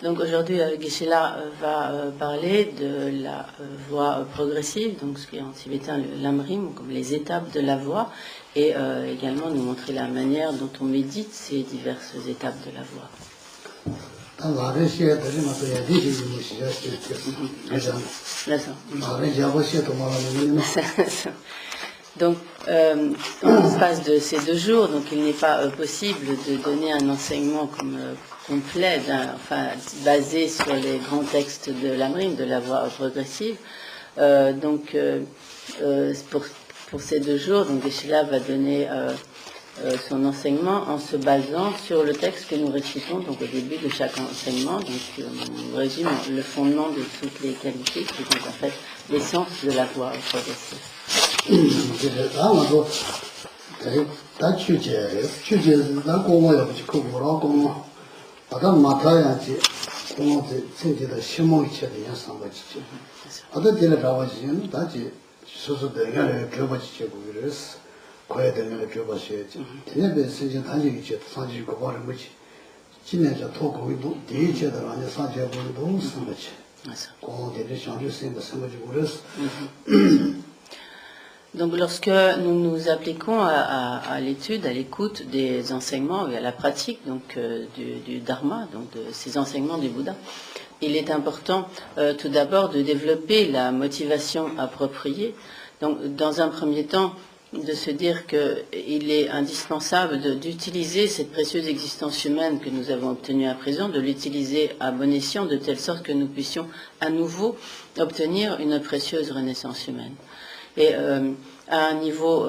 Donc aujourd'hui, Geshe-la va parler de la voie progressive, donc ce qui est en tibétain le lamrim, comme les étapes de la voie, et également nous montrer la manière dont on médite ces diverses étapes de la voie. Donc, en l'espace de ces 2 jours, donc il n'est pas possible de donner un enseignement comme complet, basé sur les grands textes de l'Amrim, de la voie progressive. Pour ces 2 jours, donc Geshe-la va donner son enseignement en se basant sur le texte que nous récitons donc au début de chaque enseignement. Donc, on résume le fondement de toutes les qualités, qui sont en fait l'essence de la voie progressive. Donc lorsque nous nous appliquons à l'étude, à l'écoute des enseignements et à la pratique donc, du Dharma, donc de ces enseignements du Bouddha, il est important tout d'abord de développer la motivation appropriée. Donc dans un premier temps, de se dire qu'il est indispensable d'utiliser cette précieuse existence humaine que nous avons obtenue à présent, de l'utiliser à bon escient, de telle sorte que nous puissions à nouveau obtenir une précieuse renaissance humaine. Et à un niveau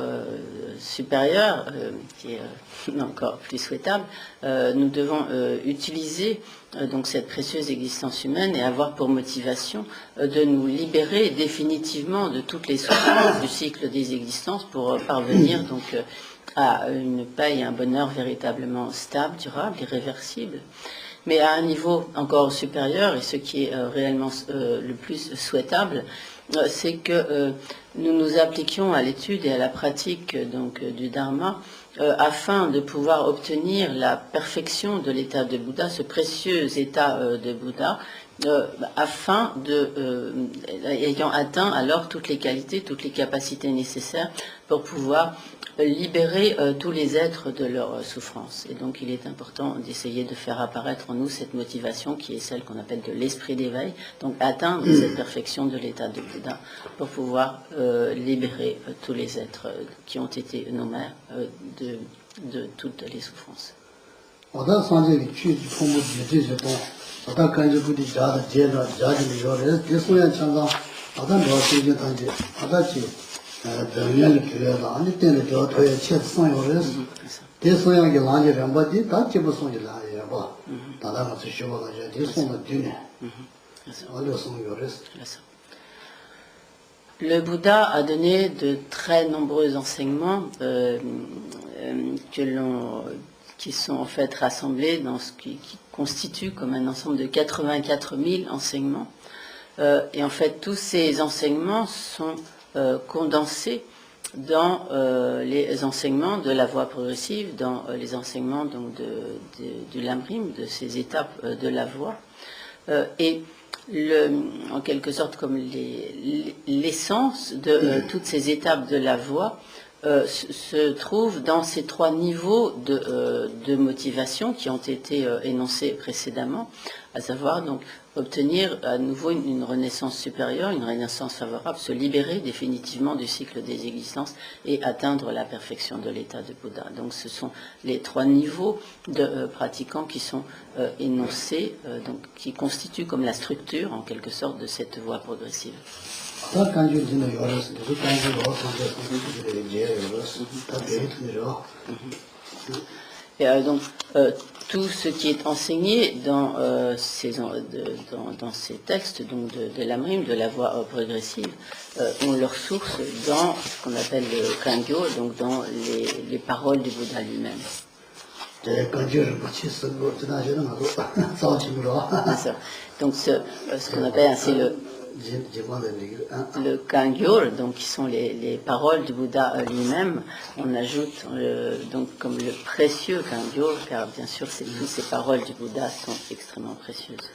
supérieur, qui est encore plus souhaitable, nous devons utiliser donc cette précieuse existence humaine et avoir pour motivation de nous libérer définitivement de toutes les souffrances du cycle des existences pour parvenir donc à une paix et un bonheur véritablement stable, durable, irréversible. Mais à un niveau encore supérieur, et ce qui est réellement le plus souhaitable, c'est que nous nous appliquions à l'étude et à la pratique donc du Dharma afin de pouvoir obtenir la perfection de l'état de Bouddha, ce précieux état de Bouddha, afin ayant atteint alors toutes les qualités, toutes les capacités nécessaires pour pouvoir libérer tous les êtres de leur souffrance. Et donc il est important d'essayer de faire apparaître en nous cette motivation qui est celle qu'on appelle de l'esprit d'éveil, donc atteindre cette perfection de l'état de Bouddha pour pouvoir libérer tous les êtres qui ont été nos mères de toutes les souffrances. Le Bouddha a donné de très nombreux enseignements qui sont en fait rassemblés dans ce qui constitue comme un ensemble de 84 000 enseignements. Et en fait, tous ces enseignements sont condensés dans les enseignements de la voie progressive, dans les enseignements donc du Lamrim, de ces étapes de la voie. Et en quelque sorte comme l'essence de toutes ces étapes de la voie se trouve dans ces 3 niveaux de motivation qui ont été énoncés précédemment, à savoir donc obtenir à nouveau une renaissance supérieure, une renaissance favorable, se libérer définitivement du cycle des existences et atteindre la perfection de l'état de Bouddha. Donc ce sont les 3 niveaux de pratiquants qui sont énoncés, donc qui constituent comme la structure en quelque sorte de cette voie progressive. Et donc tout ce qui est enseigné dans ces textes donc de l'Amrim, de la voie progressive, ont leur source dans ce qu'on appelle le Kangyo, donc dans les paroles du Bouddha lui-même. Donc ce qu'on appelle ainsi le Kangyur, donc qui sont les paroles du Bouddha lui-même, on ajoute donc comme le précieux Kangyur, car bien sûr toutes ces paroles du Bouddha sont extrêmement précieuses.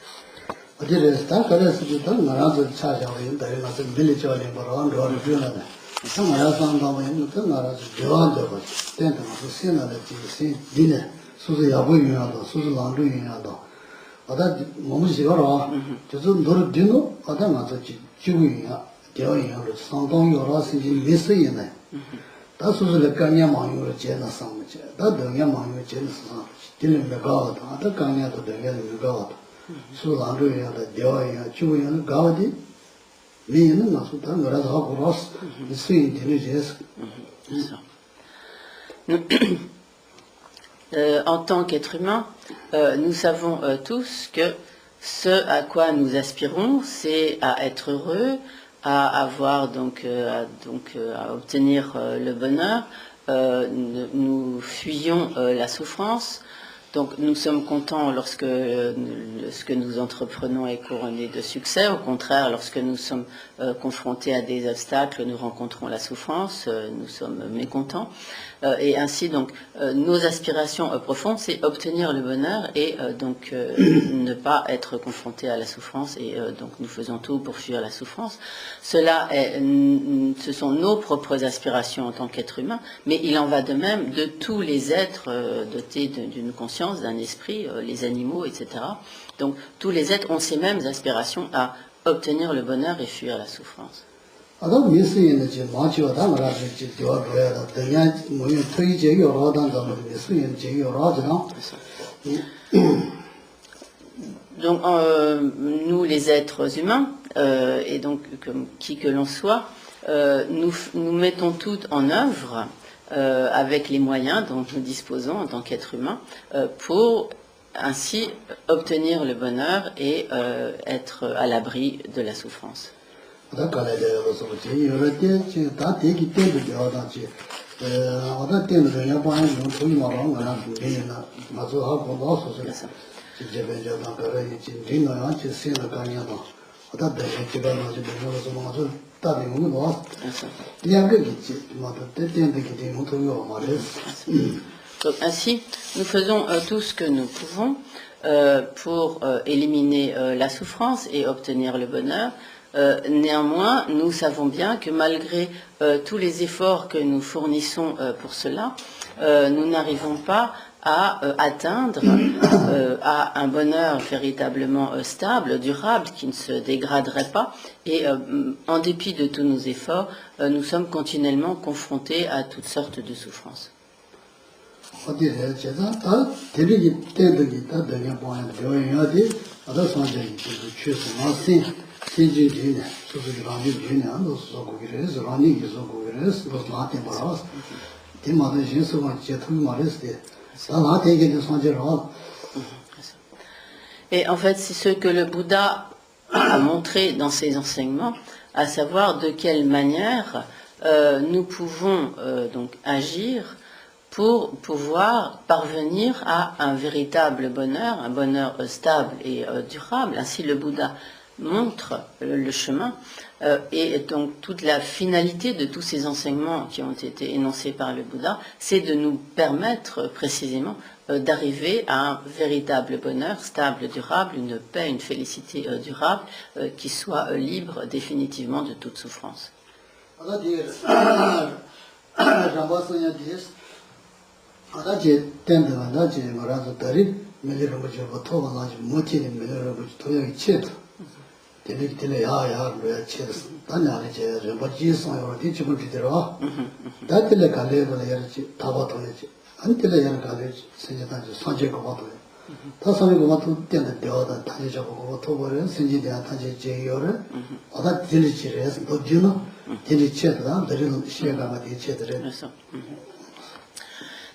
En tant qu'être humain, nous savons tous que ce à quoi nous aspirons, c'est à être heureux, à avoir à obtenir le bonheur. Nous fuyons la souffrance. Donc nous sommes contents lorsque ce que nous entreprenons est couronné de succès. Au contraire, lorsque nous sommes confrontés à des obstacles, nous rencontrons la souffrance, nous sommes mécontents. Et ainsi, donc, nos aspirations profondes, c'est obtenir le bonheur et ne pas être confrontés à la souffrance. Et donc nous faisons tout pour fuir la souffrance. Ce sont nos propres aspirations en tant qu'être humain, mais il en va de même de tous les êtres dotés d'une conscience, d'un esprit, les animaux, etc. Donc tous les êtres ont ces mêmes aspirations à obtenir le bonheur et fuir la souffrance. Donc nous les êtres humains, et donc comme qui que l'on soit, nous mettons tout en œuvre avec les moyens dont nous disposons en tant qu'être humain pour ainsi obtenir le bonheur et être à l'abri de la souffrance. Donc ainsi, nous faisons tout ce que nous pouvons pour éliminer la souffrance et obtenir le bonheur. Néanmoins, nous savons bien que malgré tous les efforts que nous fournissons pour cela, nous n'arrivons pas à atteindre à un bonheur véritablement stable, durable, qui ne se dégraderait pas. Et en dépit de tous nos efforts, nous sommes continuellement confrontés à toutes sortes de souffrances. Et en fait, c'est ce que le Bouddha a montré dans ses enseignements, à savoir de quelle manière nous pouvons donc agir pour pouvoir parvenir à un véritable bonheur, un bonheur stable et durable. Ainsi, le Bouddha montre le chemin et donc toute la finalité de tous ces enseignements qui ont été énoncés par le Bouddha, c'est de nous permettre précisément d'arriver à un véritable bonheur stable, durable, une paix, une félicité durable qui soit libre définitivement de toute souffrance.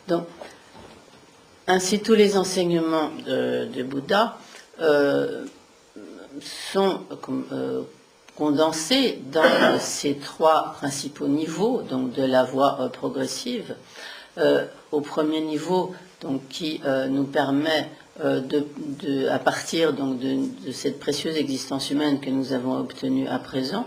Donc, ainsi, tous les enseignements de Bouddha sont condensés dans ces trois principaux niveaux, donc de la voie progressive, au premier niveau, donc, qui nous permet à partir donc, de cette précieuse existence humaine que nous avons obtenue à présent,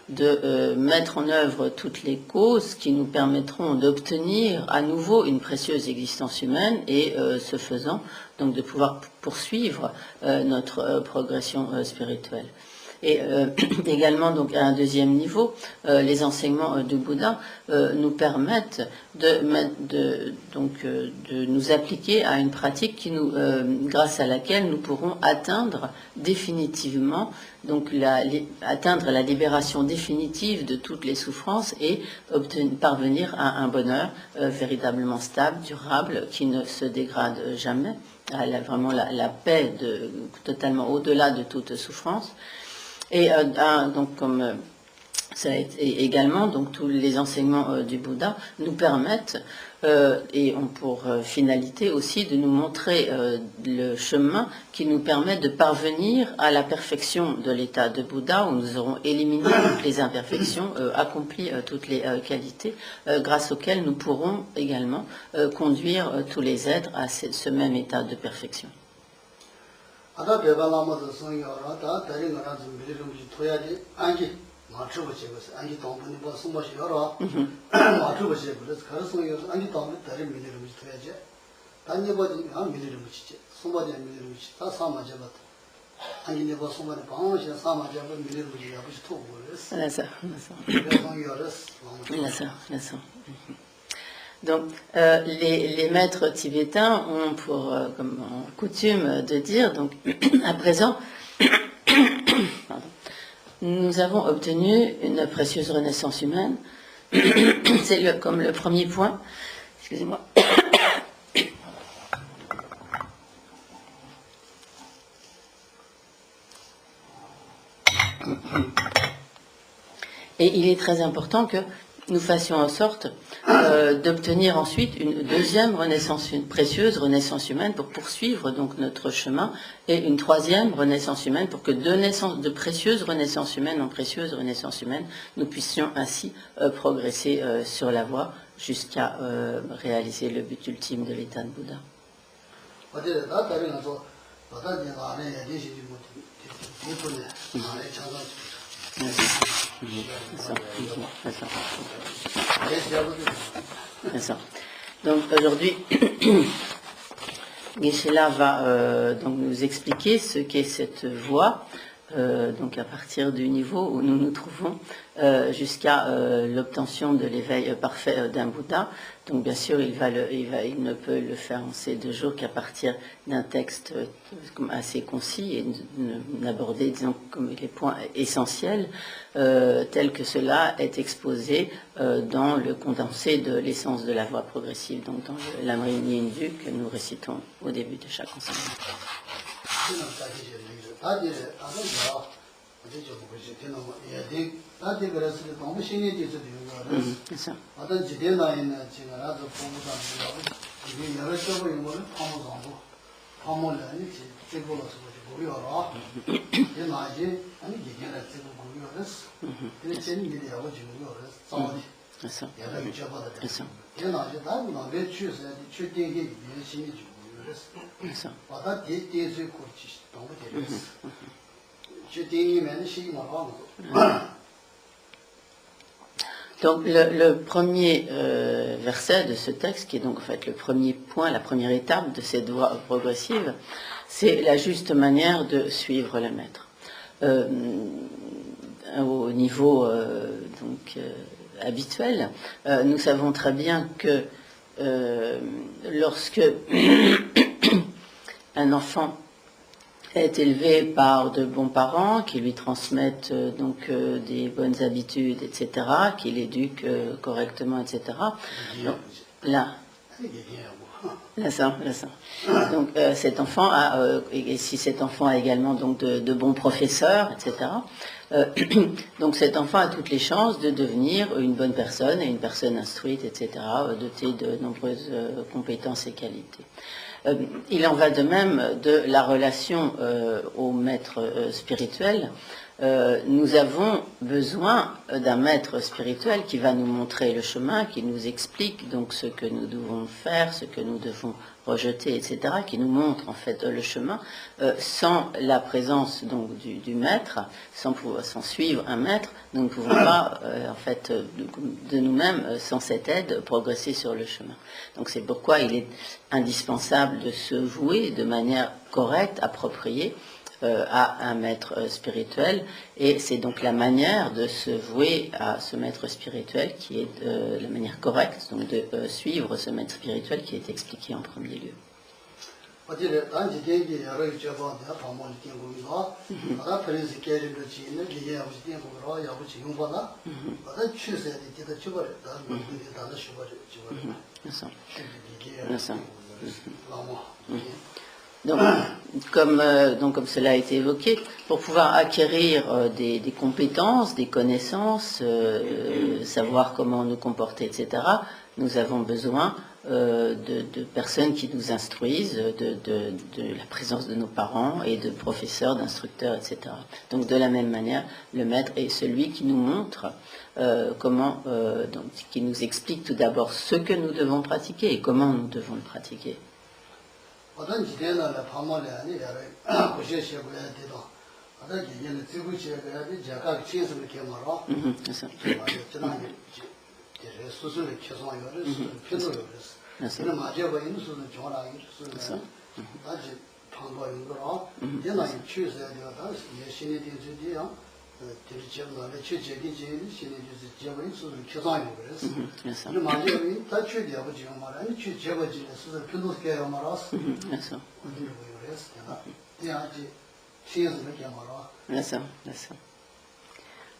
de mettre en œuvre toutes les causes qui nous permettront d'obtenir à nouveau une précieuse existence humaine et, ce faisant, donc de pouvoir poursuivre notre progression spirituelle. Et également, donc, à un deuxième niveau, les enseignements du Bouddha nous permettent de nous appliquer à une pratique grâce à laquelle nous pourrons atteindre définitivement, donc atteindre la libération définitive de toutes les souffrances et parvenir à un bonheur véritablement stable, durable, qui ne se dégrade jamais, vraiment la paix totalement au-delà de toute souffrance. Et donc, comme ça a été également, donc tous les enseignements du Bouddha nous permettent, et ont pour finalité aussi de nous montrer le chemin qui nous permet de parvenir à la perfection de l'état de Bouddha, où nous aurons éliminé toutes les imperfections, accompli toutes les qualités, grâce auxquelles nous pourrons également conduire tous les êtres à ce même état de perfection. 아다 배발라마도 성여라다 다른 거라 좀 미리름 토야지 안기 맞추고지 안기 동분이 뭐 숨마시 여러 맞추고지 그래서 가르성여 안기 동분 다른 미리름 토야지 단여버지 안 미리름 지지 숨마지 미리름 다 사마제바 안기네 뭐 숨마네 방어시 사마제바 미리름 지 아버지 토고 그래서 그래서 Donc, les maîtres tibétains ont pour comme coutume de dire, donc, à présent, nous avons obtenu une précieuse renaissance humaine. C'est comme le premier point. Excusez-moi. Et il est très important que nous fassions en sorte d'obtenir ensuite une deuxième renaissance, une précieuse renaissance humaine pour poursuivre donc notre chemin, et une troisième renaissance humaine pour que de précieuses renaissances humaines en précieuses renaissances humaines, nous puissions ainsi progresser sur la voie jusqu'à réaliser le but ultime de l'état de Bouddha. Donc aujourd'hui, Geshe-la va donc nous expliquer ce qu'est cette voie, donc à partir du niveau où nous nous trouvons jusqu'à l'obtention de l'éveil parfait d'un Bouddha. Donc bien sûr, il ne peut le faire en ces 2 jours qu'à partir d'un texte assez concis et n'aborder, disons, comme les points essentiels tels que cela est exposé dans le condensé de l'essence de la voie progressive, donc dans l'Amrit Nyendu que nous récitons au début de chaque enseignement. Donc le premier verset de ce texte, qui est donc en fait le premier point, la première étape de cette voie progressive, c'est la juste manière de suivre le maître. Au niveau habituel, nous savons très bien que lorsque un enfant est élevé par de bons parents qui lui transmettent des bonnes habitudes, etc., qui l'éduquent correctement, etc. Donc, donc cet enfant et si cet enfant a également donc de bons professeurs, etc., donc cet enfant a toutes les chances de devenir une bonne personne et une personne instruite, etc., dotée de nombreuses compétences et qualités. Il en va de même de la relation au maître spirituel, nous avons besoin d'un maître spirituel qui va nous montrer le chemin, qui nous explique donc ce que nous devons faire, ce que nous devons rejeter, etc., qui nous montre en fait le chemin. Sans la présence donc du maître, sans suivre un maître, nous ne pouvons pas en fait de nous-mêmes, sans cette aide, progresser sur le chemin. Donc c'est pourquoi il est indispensable de se vouer de manière correcte, appropriée, à un maître spirituel, et c'est donc la manière de se vouer à ce maître spirituel qui est la manière correcte, donc de suivre ce maître spirituel qui est expliqué en premier lieu. Donc, comme cela a été évoqué, pour pouvoir acquérir des compétences, des connaissances, savoir comment nous comporter, etc., nous avons besoin de personnes qui nous instruisent, de la présence de nos parents et de professeurs, d'instructeurs, etc. Donc de la même manière, le maître est celui qui nous montre comment, donc, qui nous explique tout d'abord ce que nous devons pratiquer et comment nous devons le pratiquer.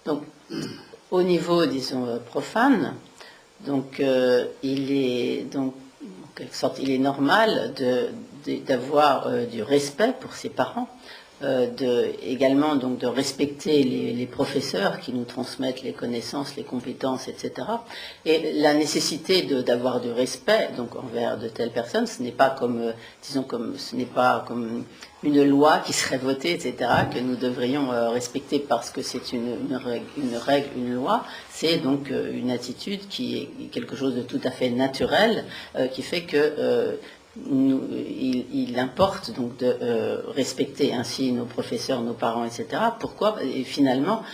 Donc, au niveau, disons, profane, donc, il est donc, en quelque sorte, il est normal d'avoir du respect pour ses parents, également donc de respecter les professeurs qui nous transmettent les connaissances, les compétences, etc. Et la nécessité d'avoir du respect donc envers de telles personnes, ce n'est pas comme, disons, ce n'est pas comme une loi qui serait votée, etc., que nous devrions respecter parce que c'est une règle, une loi. C'est donc une attitude qui est quelque chose de tout à fait naturel, qui fait que il importe donc de respecter ainsi nos professeurs, nos parents, etc. Pourquoi ? Et finalement,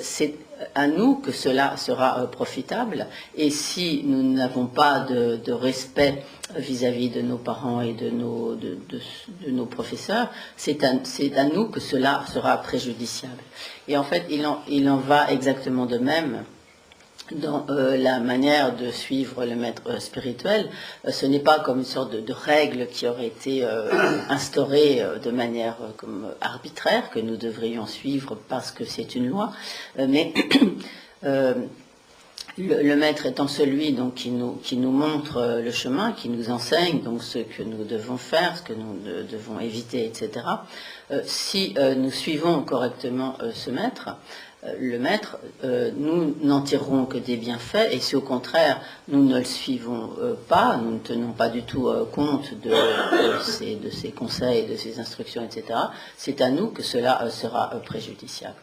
c'est à nous que cela sera profitable. Et si nous n'avons pas de respect vis-à-vis de nos parents et de nos professeurs, c'est à nous que cela sera préjudiciable. Et en fait, il en va exactement de même dans la manière de suivre le maître spirituel. Ce n'est pas comme une sorte de règle qui aurait été instaurée de manière comme arbitraire, que nous devrions suivre parce que c'est une loi, mais le maître étant celui donc, qui nous montre le chemin, qui nous enseigne donc ce que nous devons faire, ce que nous devons éviter, etc. Si nous suivons correctement ce maître, le maître, nous n'en tirerons que des bienfaits, et si au contraire nous ne le suivons pas, nous ne tenons pas du tout compte de ses conseils, de ses instructions, etc., c'est à nous que cela sera préjudiciable.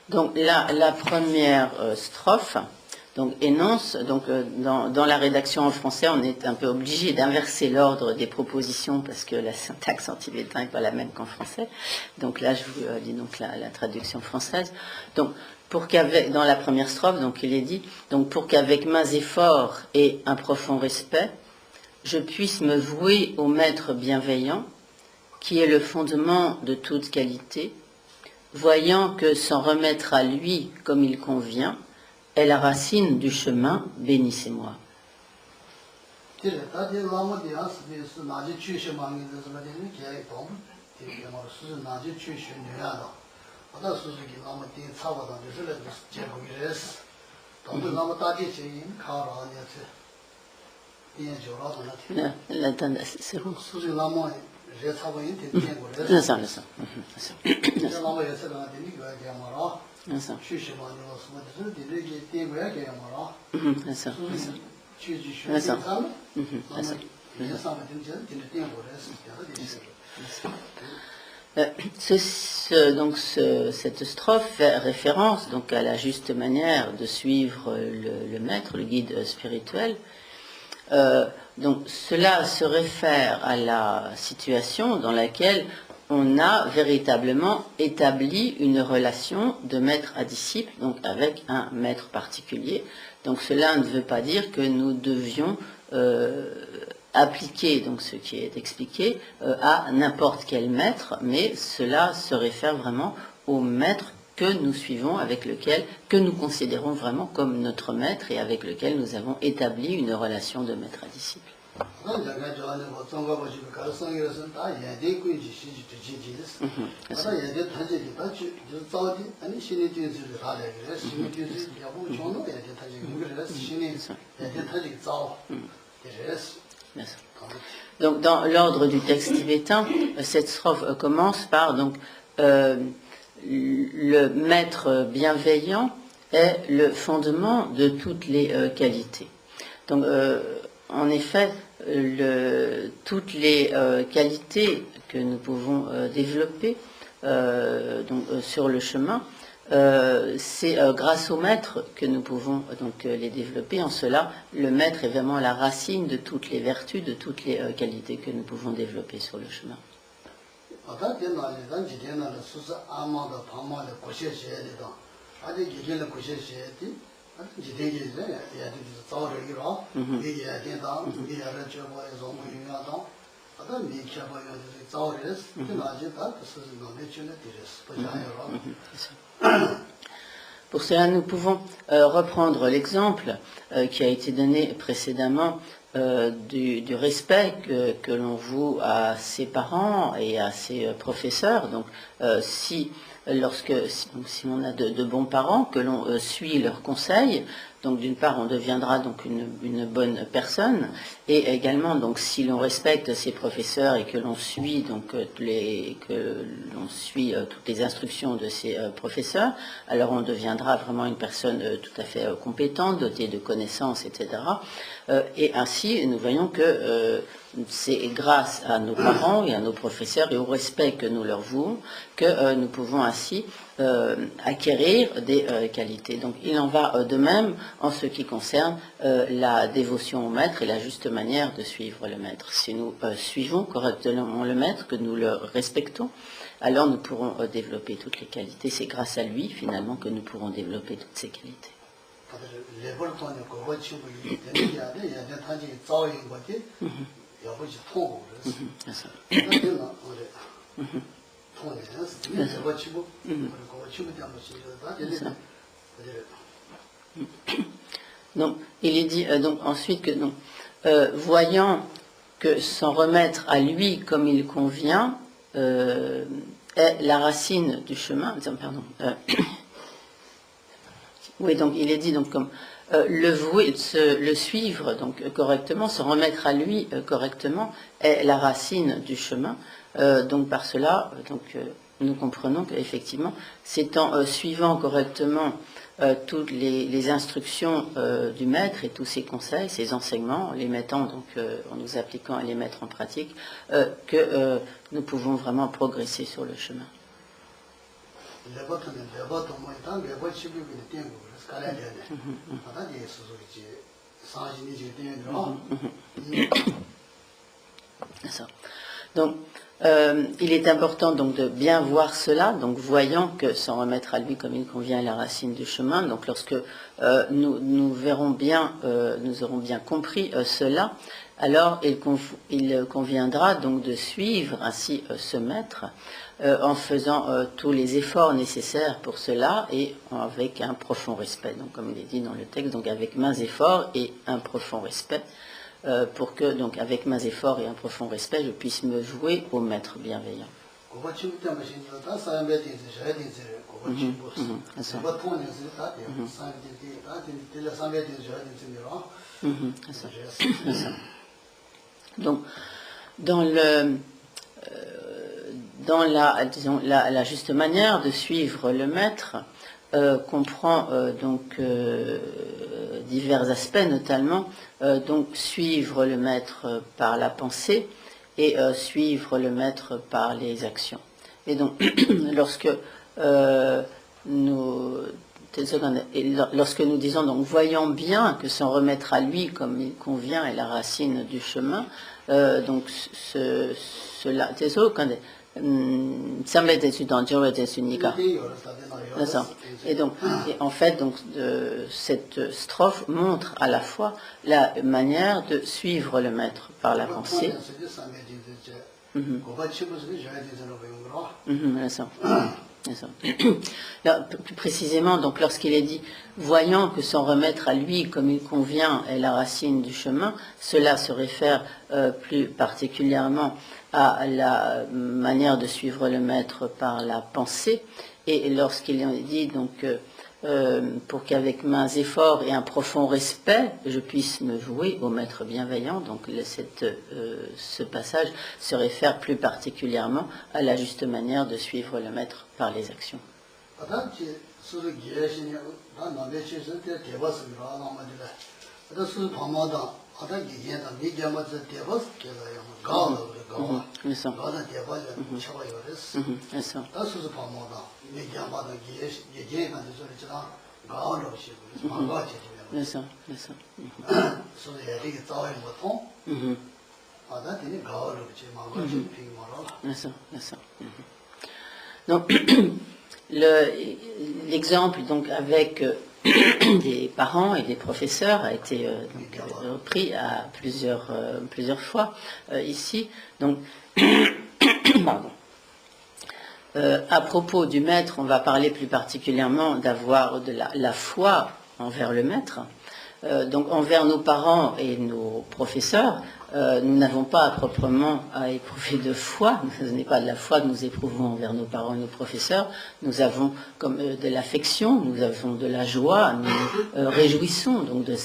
Donc la première strophe donc, énonce, donc, dans la rédaction en français, on est un peu obligé d'inverser l'ordre des propositions parce que la syntaxe en tibétain n'est pas la même qu'en français. Donc là, je vous lis donc la traduction française. Donc, dans la première strophe, donc, il est dit, donc, pour qu'avec mains efforts et un profond respect, je puisse me vouer au maître bienveillant, qui est le fondement de toute qualité, voyant que s'en remettre à lui comme il convient, est la racine du chemin, bénissez-moi. bien jorato na la tendance, c'est bon. suji lama je sabayin te bien gore Ça. je lama ya sala de ni ga ya mara Ça. shu shi ma ni so de de le ge te go ya ga ya mara Ça. shu ji shu Ça. sa ça ya sa ma de je de bien gore Cette strophe fait référence donc à la juste manière de suivre le maître, le guide spirituel. Donc cela se réfère à la situation dans laquelle on a véritablement établi une relation de maître à disciple, donc avec un maître particulier. Donc cela ne veut pas dire que nous devions appliquer donc ce qui est expliqué à n'importe quel maître, mais cela se réfère vraiment au maître que nous suivons, avec lequel, que nous considérons vraiment comme notre maître et avec lequel nous avons établi une relation de maître à disciple. Donc, dans l'ordre du texte tibétain, cette strophe commence par donc le maître bienveillant est le fondement de toutes les qualités. Donc, en effet, toutes les qualités que nous pouvons développer sur le chemin, c'est grâce au maître que nous pouvons donc les développer. En cela, le maître est vraiment la racine de toutes les vertus, de toutes les qualités que nous pouvons développer sur le chemin. Pour cela, nous pouvons reprendre l'exemple qui a été donné précédemment du respect que l'on voue à ses parents et à ses professeurs. Donc, si on a de bons parents, que l'on suit leurs conseils, donc d'une part on deviendra donc une bonne personne, et également donc si l'on respecte ses professeurs et que l'on suit donc toutes les instructions de ses professeurs, alors on deviendra vraiment une personne tout à fait compétente, dotée de connaissances, etc. Et ainsi nous voyons que c'est grâce à nos parents et à nos professeurs et au respect que nous leur vouons que nous pouvons ainsi acquérir des qualités. Donc il en va de même en ce qui concerne la dévotion au maître et la juste manière de suivre le maître. Si nous suivons correctement le maître, que nous le respectons, alors nous pourrons développer toutes les qualités. C'est grâce à lui finalement que nous pourrons développer toutes ces qualités. Donc, il est dit donc ensuite que donc, voyant que s'en remettre à lui comme il convient est la racine du chemin. Pardon. Oui, donc il est dit donc comme le vouer, le suivre donc correctement, se remettre à lui correctement est la racine du chemin. Donc par cela, nous comprenons qu'effectivement, c'est en suivant correctement toutes les instructions du maître et tous ses conseils, ses enseignements, en les mettant donc en nous appliquant à les mettre en pratique, que nous pouvons vraiment progresser sur le chemin. Donc, il est important donc de bien voir cela, donc voyant que s'en remettre à lui comme il convient est la racine du chemin. Donc, lorsque nous verrons bien, nous aurons bien compris cela, alors il conviendra donc de suivre ainsi ce maître en faisant tous les efforts nécessaires pour cela et avec un profond respect. Donc, comme il est dit dans le texte, donc avec mains efforts et un profond respect. Pour que, donc, avec mains efforts et un profond respect, je puisse me vouer au maître bienveillant. 고바 치고 때문에 신경 다 사람에 대해서 셔야 되지 고바 치고 고바 통해서 다 돼요 사람에 대해서 다 되는 사람에 대해서 셔야 되는 Donc, dans la, disons, la juste manière de suivre le maître comprend donc divers aspects, notamment donc suivre le maître par la pensée et suivre le maître par les actions. Et donc, lorsque nous disons, donc, voyant bien que s'en remettre à lui comme il convient est la racine du chemin, donc cela, et donc, en fait, donc, cette strophe montre à la fois la manière de suivre le maître par la pensée. Là, plus précisément, donc lorsqu'il est dit voyant que s'en remettre à lui comme il convient est la racine du chemin, cela se réfère plus particulièrement à la manière de suivre le maître par la pensée. Et lorsqu'il est dit donc pour qu'avec mains efforts et un profond respect je puisse me vouer au maître bienveillant, donc ce passage se réfère plus particulièrement à la juste manière de suivre le maître par les actions. Donc, l'exemple donc avec des parents et des professeurs a été repris à plusieurs fois ici. Donc, pardon. À propos du maître, on va parler plus particulièrement d'avoir de la foi envers le maître. Donc envers nos parents et nos professeurs, nous n'avons pas proprement à éprouver de foi. Ce n'est pas de la foi que nous éprouvons envers nos parents et nos professeurs. Nous avons comme de l'affection, nous avons de la joie, nous réjouissons donc de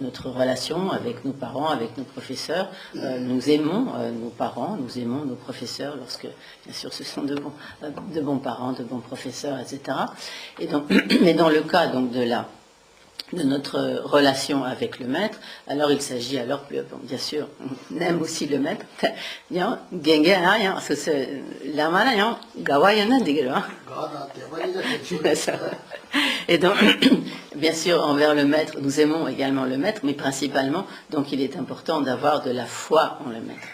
notre relation avec nos parents, avec nos professeurs. Nous aimons nos parents, nous aimons nos professeurs lorsque, bien sûr, ce sont de bons parents, de bons professeurs, etc. Et donc, mais dans le cas donc de notre relation avec le maître, alors il s'agit alors, bien sûr, on aime aussi le maître. Et donc, bien sûr, envers le maître, nous aimons également le maître, mais principalement, donc il est important d'avoir de la foi en le maître.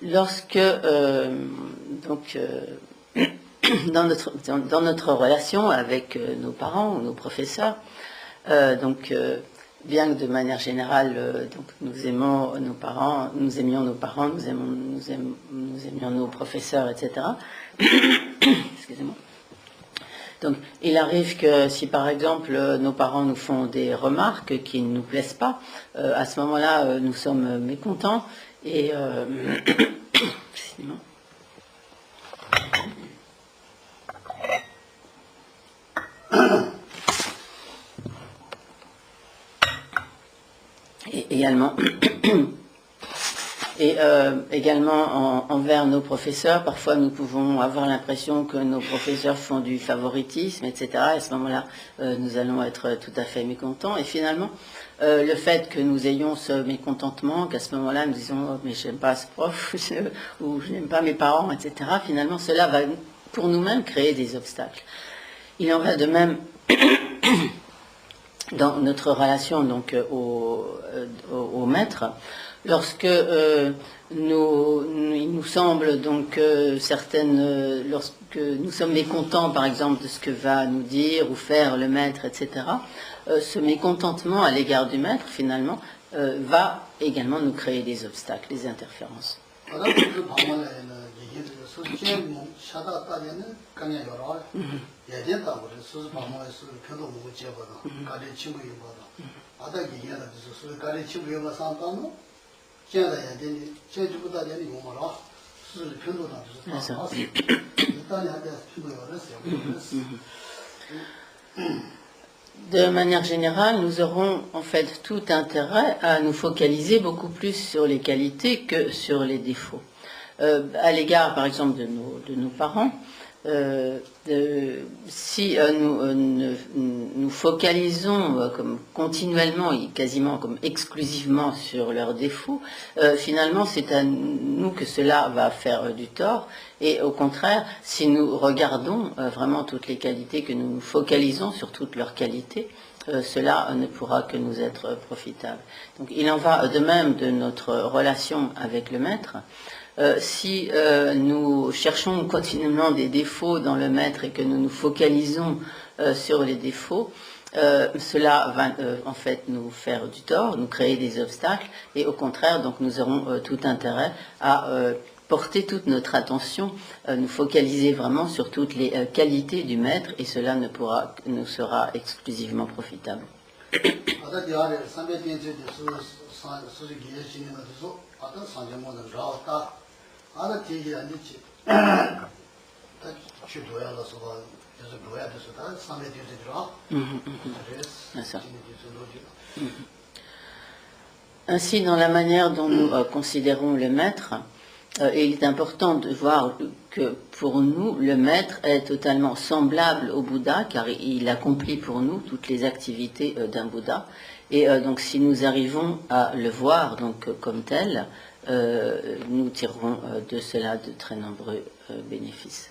Lorsque donc dans notre relation avec nos parents ou nos professeurs, donc bien que de manière générale, donc nous aimions nos parents, nous aimions nos professeurs, etc. Excusez-moi. Donc, il arrive que si par exemple nos parents nous font des remarques qui ne nous plaisent pas, à ce moment-là, nous sommes mécontents et excusez-moi. Et également envers nos professeurs, parfois nous pouvons avoir l'impression que nos professeurs font du favoritisme, etc. Et à ce moment-là, nous allons être tout à fait mécontents. Et finalement, le fait que nous ayons ce mécontentement, qu'à ce moment-là nous disons oh, mais j'aime pas ce prof ou je n'aime pas mes parents, etc. Finalement, cela va pour nous-mêmes créer des obstacles. Il en va de même dans notre relation donc au maître. Lorsque il nous semble donc lorsque nous sommes mécontents par exemple de ce que va nous dire ou faire le maître, etc., ce mécontentement à l'égard du maître finalement va également nous créer des obstacles, des interférences. De manière générale, nous aurons en fait tout intérêt à nous focaliser beaucoup plus sur les qualités que sur les défauts. À l'égard, par exemple, de nos parents, si nous focalisons comme continuellement et quasiment comme exclusivement sur leurs défauts, finalement c'est à nous que cela va faire du tort. Et au contraire, si nous regardons vraiment toutes les qualités, que nous nous focalisons sur toutes leurs qualités, cela ne pourra que nous être profitable. Donc il en va de même de notre relation avec le maître. Si nous cherchons continuellement des défauts dans le maître et que nous nous focalisons sur les défauts, cela va en fait nous faire du tort, nous créer des obstacles, et au contraire, donc nous aurons tout intérêt à porter toute notre attention, nous focaliser vraiment sur toutes les qualités du maître, et cela nous sera exclusivement profitable. Ainsi, dans la manière dont nous considérons le maître, il est important de voir que pour nous, le maître est totalement semblable au Bouddha, car il accomplit pour nous toutes les activités d'un Bouddha. Et donc si nous arrivons à le voir donc, comme tel, nous tirerons de cela de très nombreux bénéfices.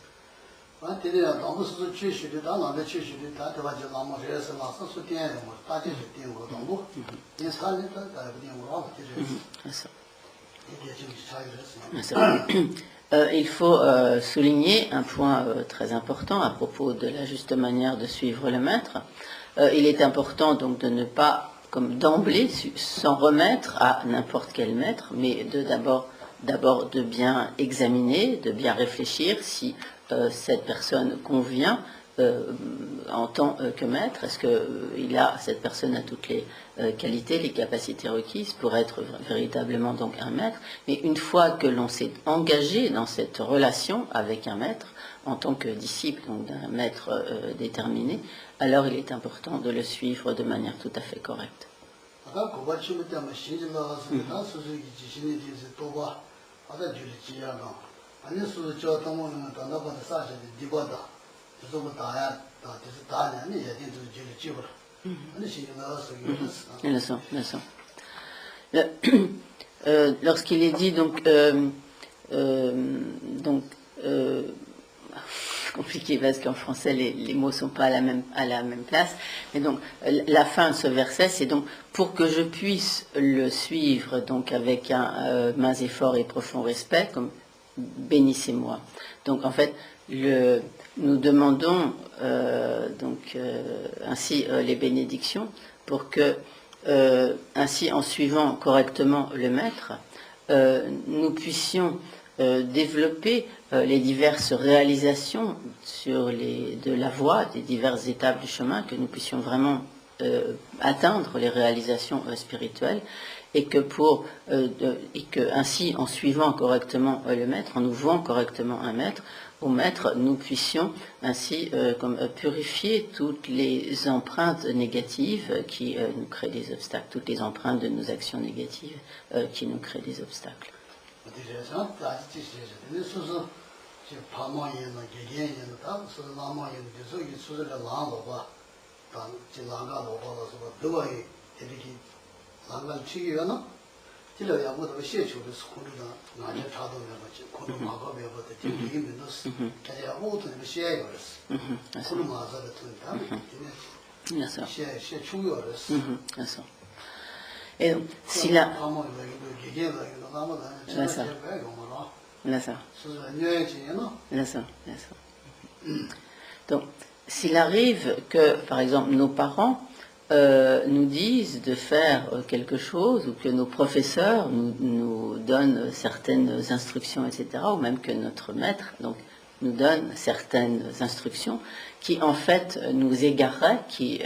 Il faut souligner un point très important à propos de la juste manière de suivre le maître. Il est important donc de ne pas, comme d'emblée, s'en remettre à n'importe quel maître, mais d'abord de bien examiner, de bien réfléchir si cette personne convient en tant que maître. Est-ce que cette personne a toutes les qualités, les capacités requises pour être véritablement donc un maître? Mais une fois que l'on s'est engagé dans cette relation avec un maître, en tant que disciple donc d'un maître déterminé, alors il est important de le suivre de manière tout à fait correcte. Lorsqu'il est dit donc compliqué parce qu'en français les mots sont pas à la même place, mais donc la fin de ce verset, c'est donc pour que je puisse le suivre donc avec un mains et fort et profond respect, comme bénissez-moi. Donc en fait nous demandons ainsi les bénédictions pour que ainsi en suivant correctement le maître, nous puissions développer les diverses réalisations de la voie, des diverses étapes du chemin, que nous puissions vraiment atteindre les réalisations spirituelles, et que ainsi en suivant correctement le maître, en nous vouant correctement au maître, nous puissions ainsi purifier toutes les empreintes négatives qui nous créent des obstacles, toutes les empreintes de nos actions négatives qui nous créent des obstacles. 어디래서 다시 지시해서 수수 지 파마에는 개개인은 다 수수 나마에는 그래서 이 수수를 나눠 봐. 단 지나가도 봐서 누가이 이렇게 나간 치기가나 지려 야고도 시에초도 스쿨이다. 나제 차도면 같이 코도 마가베 버데 지기면도 제가 모두 시에 걸었어. 코도 마사를 tun다. D'accord. 시에 충격을 D'accord. Et donc, si la... Donc, s'il arrive que, par exemple, nos parents nous disent de faire quelque chose, ou que nos professeurs nous donnent certaines instructions, etc., ou même que notre maître donc, nous donne certaines instructions qui, en fait, nous égareraient, qui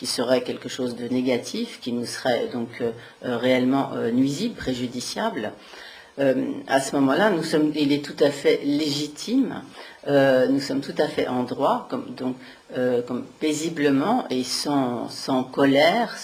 serait quelque chose de négatif, qui nous serait donc réellement nuisible, préjudiciable, à ce moment-là, il est tout à fait légitime, nous sommes tout à fait en droit, comme paisiblement et sans colère,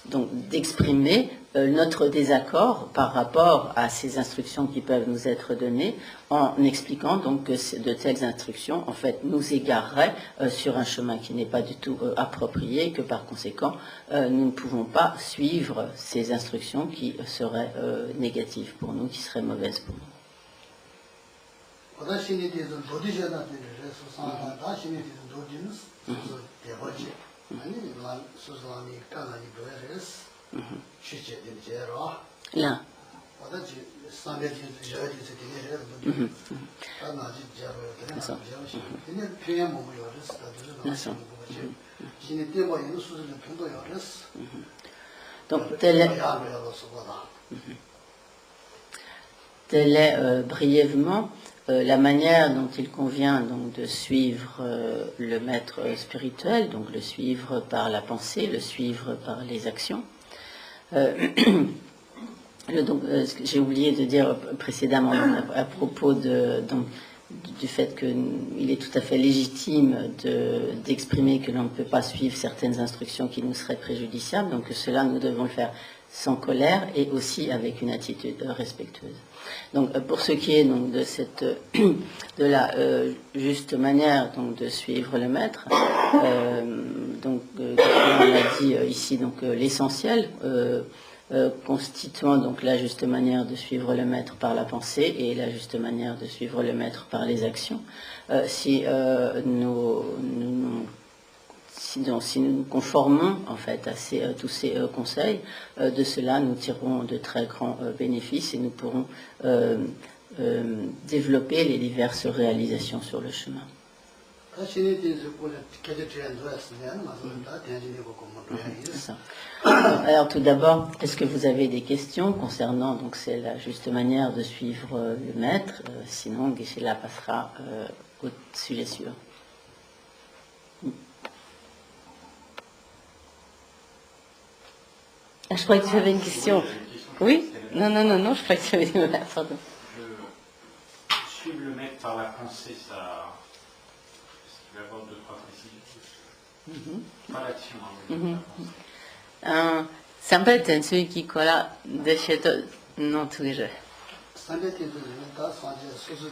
donc d'exprimer notre désaccord par rapport à ces instructions qui peuvent nous être données, en expliquant donc que de telles instructions en fait nous égareraient sur un chemin qui n'est pas du tout approprié, et que par conséquent nous ne pouvons pas suivre ces instructions qui seraient négatives pour nous, qui seraient mauvaises pour nous. Là. Donc, telle est brièvement la manière dont il convient donc de suivre le maître spirituel, donc le suivre par la pensée, le suivre par les actions. J'ai oublié de dire précédemment à propos du fait qu'il est tout à fait légitime d'exprimer que l'on ne peut pas suivre certaines instructions qui nous seraient préjudiciables, donc que cela nous devons le faire sans colère et aussi avec une attitude respectueuse. Donc, pour ce qui est donc de la juste manière donc de suivre le maître, donc on a dit ici donc l'essentiel constituant donc la juste manière de suivre le maître par la pensée et la juste manière de suivre le maître par les actions. Si nous nous conformons en fait à tous ces conseils, de cela nous tirerons de très grands bénéfices et nous pourrons développer les diverses réalisations sur le chemin. Alors tout d'abord, est-ce que vous avez des questions concernant donc c'est la juste manière de suivre le maître? Sinon, Geshe-la passera au sujet suivant. Je croyais que tu avais une question. Oui? Non, je croyais que tu avais une question. Suivre le maître par la pensée, ça... Il va y avoir 2-3 précisions. Pas l'action, mais la pensée. Sampai tensu ki kola de sheto non tuire. Sampai tensu da sanje susu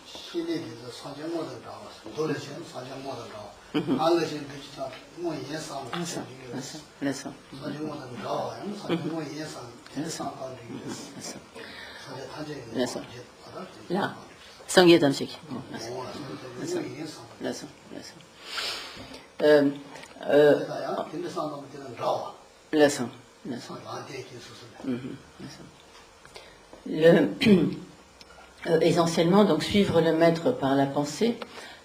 shine de sanje mo da da. Dole chen sanje mo da da. Alle chen de cha mo yin sang. Leçon. Sanje mo da da. Sanje mo yin sang. Sang ka de. Sanje tanje. Leçon. Là. Sangye tamshik. Leçon. Leçon. Essentiellement, donc suivre le maître par la pensée,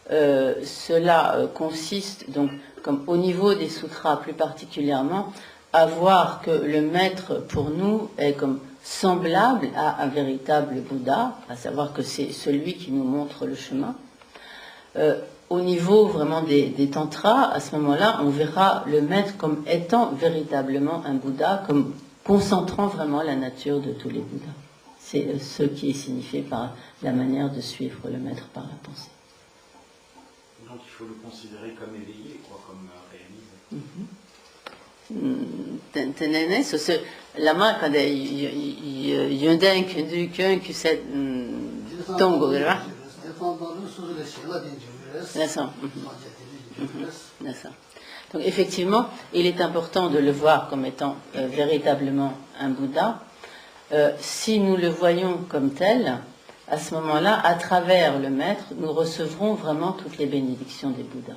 cela consiste donc, comme au niveau des sutras plus particulièrement, à voir que le maître pour nous est comme semblable à un véritable Bouddha, à savoir que c'est celui qui nous montre le chemin. Au niveau vraiment des tantras, à ce moment-là, on verra le maître comme étant véritablement un Bouddha, comme concentrant vraiment la nature de tous les Bouddhas. C'est ce qui est signifié par la manière de suivre le maître par la pensée. Donc il faut le considérer comme éveillé, quoi, comme réalisé. tenene so se lama kada yönden kendi kön küset tongo vera donc effectivement il est important de le voir comme étant véritablement un Bouddha. Si nous le voyons comme tel, à ce moment-là, à travers le maître, nous recevrons vraiment toutes les bénédictions des Bouddhas.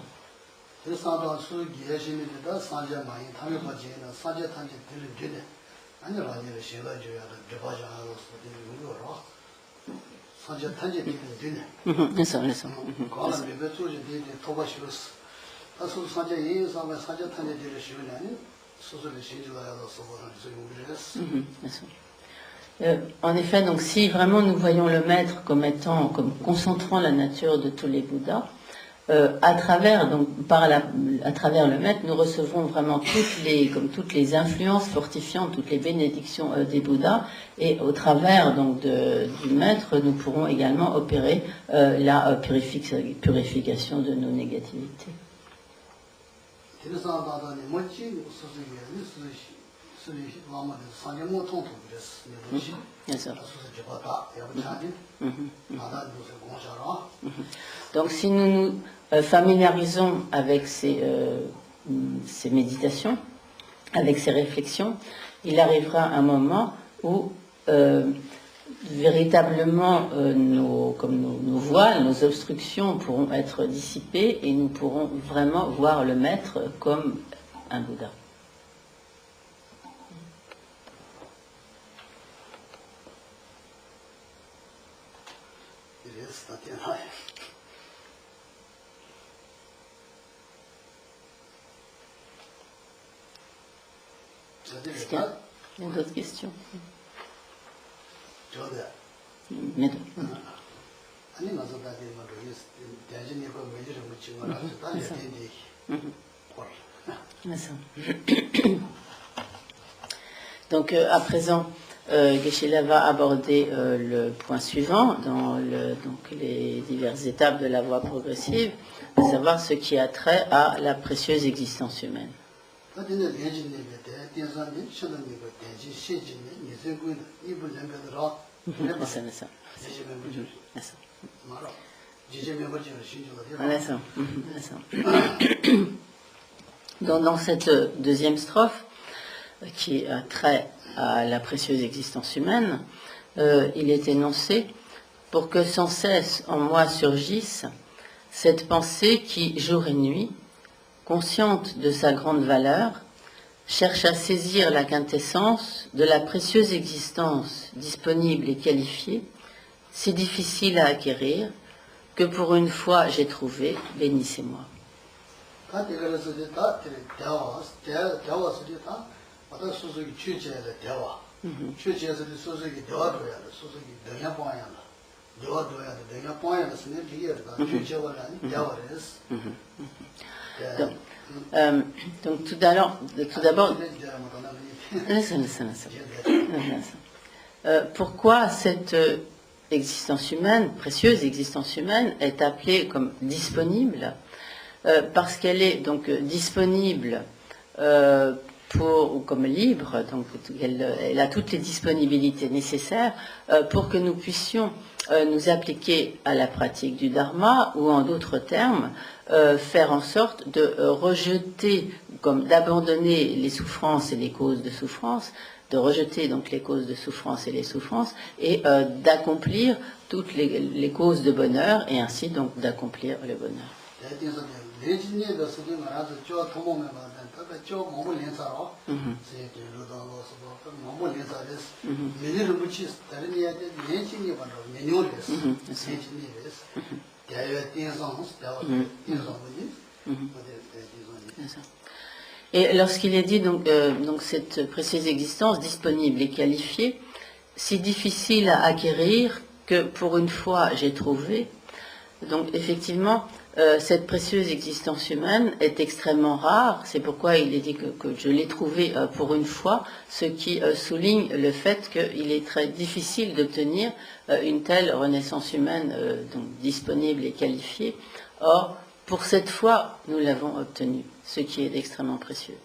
En effet, donc si vraiment nous voyons le maître comme étant, comme concentrant la nature de tous les Bouddhas, à travers le maître, nous recevrons vraiment toutes les influences fortifiantes, toutes les bénédictions des Bouddhas, et au travers donc du maître, nous pourrons également opérer la purification de nos négativités. Donc si nous nous familiarisons avec ces méditations, avec ces réflexions, il arrivera un moment où véritablement nos voiles, nos obstructions pourront être dissipées et nous pourrons vraiment voir le maître comme un Bouddha. Est-ce qu'il y a d'autres questions? Donc à présent, Geshe-la va aborder le point suivant dans les diverses étapes de la voie progressive, à savoir ce qui a trait à la précieuse existence humaine. Dans cette deuxième strophe, qui a trait à la précieuse existence humaine, il est énoncé: pour que sans cesse en moi surgisse cette pensée qui, jour et nuit, consciente de sa grande valeur, cherche à saisir la quintessence de la précieuse existence disponible et qualifiée, si difficile à acquérir, que pour une fois j'ai trouvé, bénissez-moi. Donc tout d'abord, pourquoi cette existence humaine, précieuse existence humaine, est appelée comme disponible? Parce qu'elle est donc disponible comme libre, donc elle a toutes les disponibilités nécessaires pour que nous puissions nous appliquer à la pratique du Dharma, ou en d'autres termes, faire en sorte de rejeter, comme d'abandonner les souffrances et les causes de souffrance, de rejeter donc les causes de souffrance et les souffrances, et d'accomplir toutes les causes de bonheur, et ainsi donc d'accomplir le bonheur. Et lorsqu'il est dit donc cette précieuse existence disponible et qualifiée, si difficile à acquérir que pour une fois j'ai trouvé, donc effectivement cette précieuse existence humaine est extrêmement rare, c'est pourquoi il est dit que je l'ai trouvée pour une fois, ce qui souligne le fait qu'il est très difficile d'obtenir une telle renaissance humaine donc disponible et qualifiée. Or, pour cette fois, nous l'avons obtenue, ce qui est extrêmement précieux.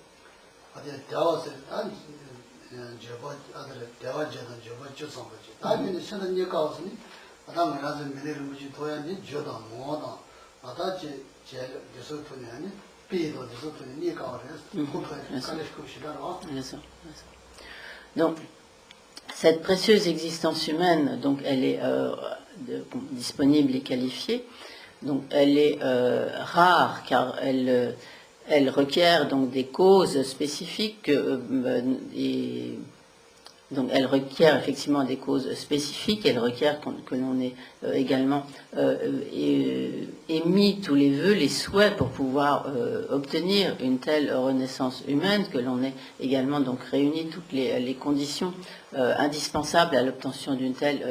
Donc, cette précieuse existence humaine, donc elle est disponible et qualifiée. Donc, elle est rare car elle requiert donc des causes spécifiques donc elle requiert effectivement des causes spécifiques, elle requiert que l'on ait également émis tous les vœux, les souhaits pour pouvoir obtenir une telle renaissance humaine, que l'on ait également donc réuni toutes les conditions indispensables à l'obtention d'une telle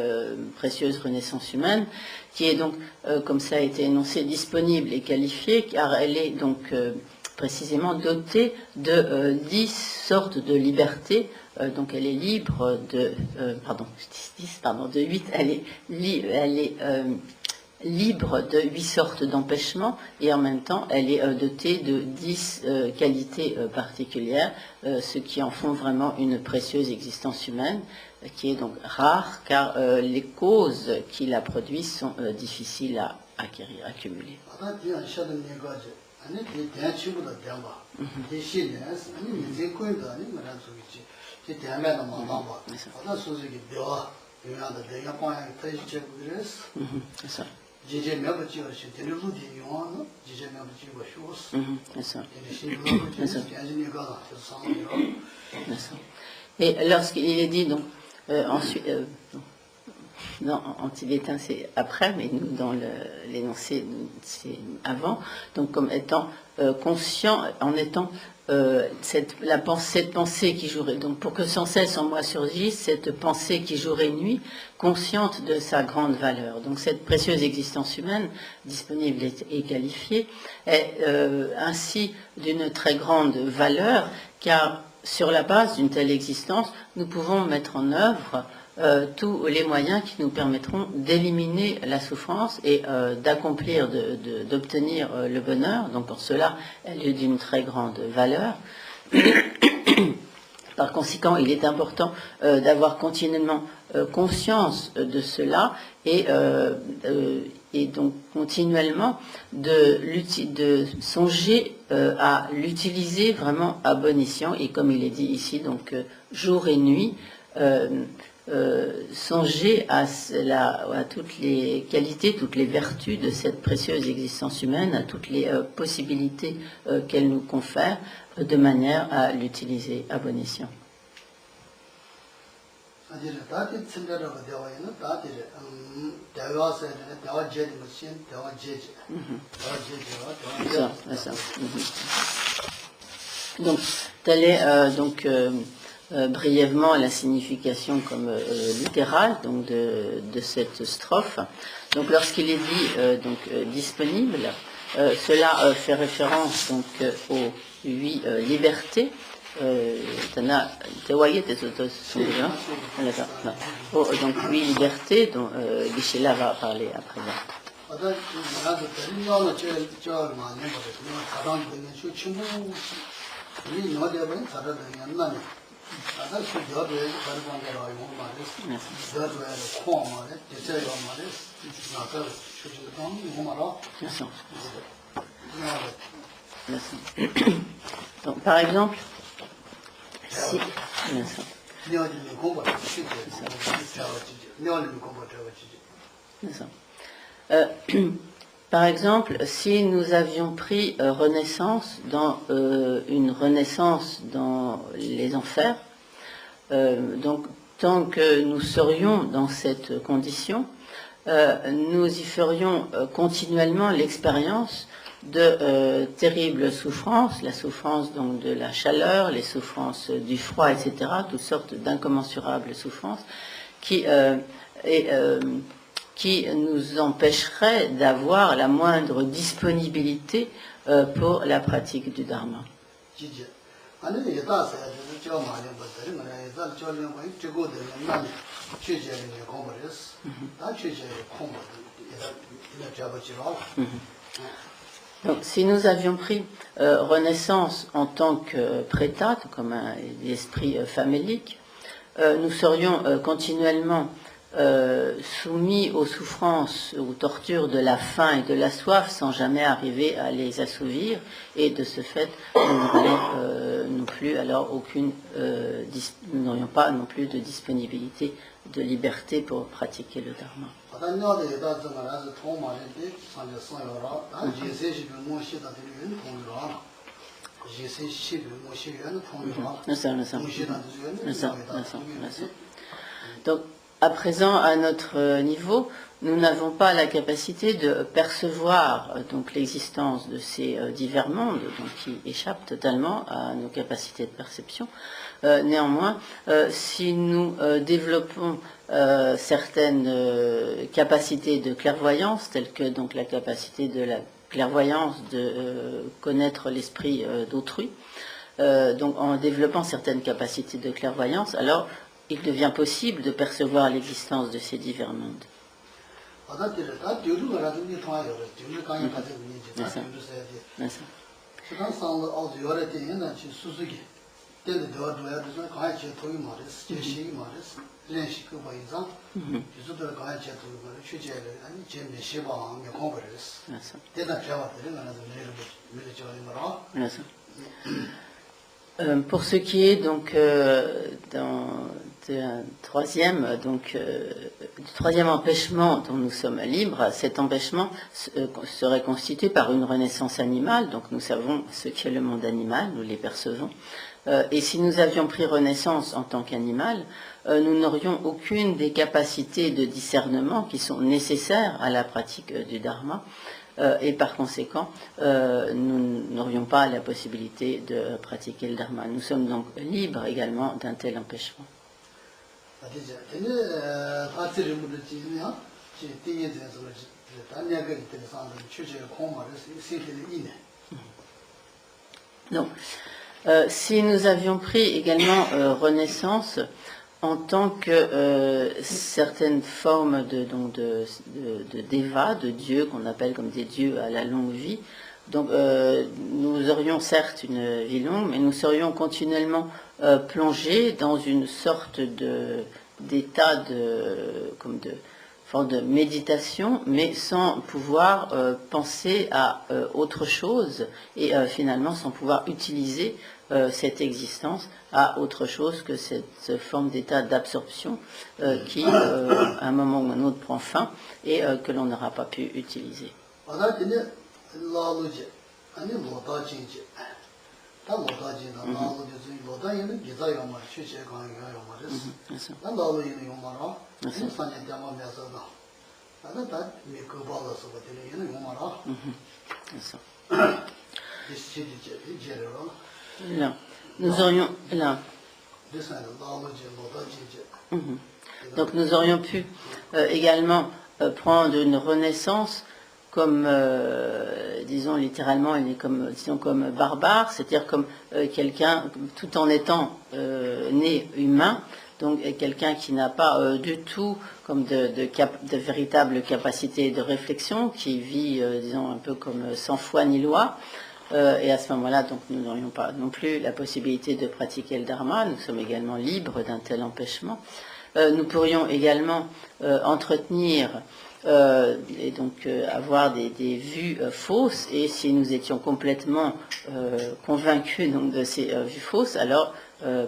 précieuse renaissance humaine, qui est donc, comme ça a été énoncé, disponible et qualifiée, car elle est donc précisément dotée de 10 sortes de libertés. Donc elle est libre de, de 8, elle est libre de 8 sortes d'empêchements, et en même temps elle est dotée de 10 qualités particulières, ce qui en font vraiment une précieuse existence humaine, qui est donc rare, car les causes qui la produisent sont difficiles à acquérir, à accumuler. Et lorsqu'il est dit donc ensuite, non, en tibétain c'est après, mais nous dans l'énoncé c'est avant, donc comme étant conscient, en étant cette pensée qui jouerait, donc pour que sans cesse en moi surgisse cette pensée qui jour et nuit, consciente de sa grande valeur. Donc cette précieuse existence humaine, disponible et qualifiée, est ainsi d'une très grande valeur, car sur la base d'une telle existence, nous pouvons mettre en œuvre tous les moyens qui nous permettront d'éliminer la souffrance et d'accomplir, d'obtenir le bonheur. Donc pour cela, elle est d'une très grande valeur. Par conséquent, il est important d'avoir continuellement conscience de cela et donc continuellement de songer à l'utiliser vraiment à bon escient, et comme il est dit ici, donc jour et nuit, songer à toutes les qualités, toutes les vertus de cette précieuse existence humaine, à toutes les possibilités qu'elle nous confère, de manière à l'utiliser à bon escient. Donc, telle est brièvement la signification comme littérale donc de cette strophe. Donc lorsqu'il est dit disponible, cela fait référence donc aux 8 libertés. Donc 8 libertés dont Geshe-la va parler après. Donc, par exemple, si par exemple, si nous avions pris renaissance dans une renaissance dans les enfers, donc tant que nous serions dans cette condition, nous y ferions continuellement l'expérience de terribles souffrances, la souffrance donc de la chaleur, les souffrances du froid, etc., toutes sortes d'incommensurables souffrances qui nous empêcheraient d'avoir la moindre disponibilité pour la pratique du Dharma. Donc, si nous avions pris renaissance en tant que prétat, comme un esprit famélique, nous serions continuellement soumis aux souffrances, aux tortures de la faim et de la soif sans jamais arriver à les assouvir, et de ce fait, nous n'aurions non plus alors nous n'aurions pas non plus de disponibilité, de liberté pour pratiquer le dharma. Donc, à présent, à notre niveau, nous n'avons pas la capacité de percevoir donc l'existence de ces divers mondes, donc, qui échappent totalement à nos capacités de perception. Néanmoins, si nous développons certaines capacités de clairvoyance, telles que donc la capacité de la clairvoyance de connaître l'esprit d'autrui, donc en développant certaines capacités de clairvoyance, alors il devient possible de percevoir l'existence de ces divers mondes. Pour ce qui est donc du troisième empêchement dont nous sommes libres, cet empêchement serait constitué par une renaissance animale, donc nous savons ce qu'est le monde animal, nous les percevons, et si nous avions pris renaissance en tant qu'animal, nous n'aurions aucune des capacités de discernement qui sont nécessaires à la pratique du dharma, et par conséquent, nous n'aurions pas la possibilité de pratiquer le dharma. Nous sommes donc libres également d'un tel empêchement. Donc, si nous avions pris également renaissance en tant que certaines formes de déva, de dieux, qu'on appelle comme des dieux à la longue vie, donc nous aurions certes une vie longue, mais nous serions continuellement plongés dans une sorte d'état de forme de méditation, mais sans pouvoir penser à autre chose, et finalement sans pouvoir utiliser cette existence à autre chose que cette forme d'état d'absorption qui, à un moment ou à un autre, prend fin et que l'on n'aura pas pu utiliser. Là, nous aurions là. Donc nous aurions pu également prendre une renaissance comme, disons littéralement, il est comme, disons, comme barbare, c'est-à-dire comme quelqu'un, tout en étant né humain, donc quelqu'un qui n'a pas du tout comme de véritables capacités de réflexion, qui vit, disons, un peu comme sans foi ni loi. Et à ce moment-là, donc, nous n'aurions pas non plus la possibilité de pratiquer le dharma. Nous sommes également libres d'un tel empêchement. Nous pourrions également entretenir et donc avoir des vues fausses, et si nous étions complètement convaincus donc, de ces vues fausses, alors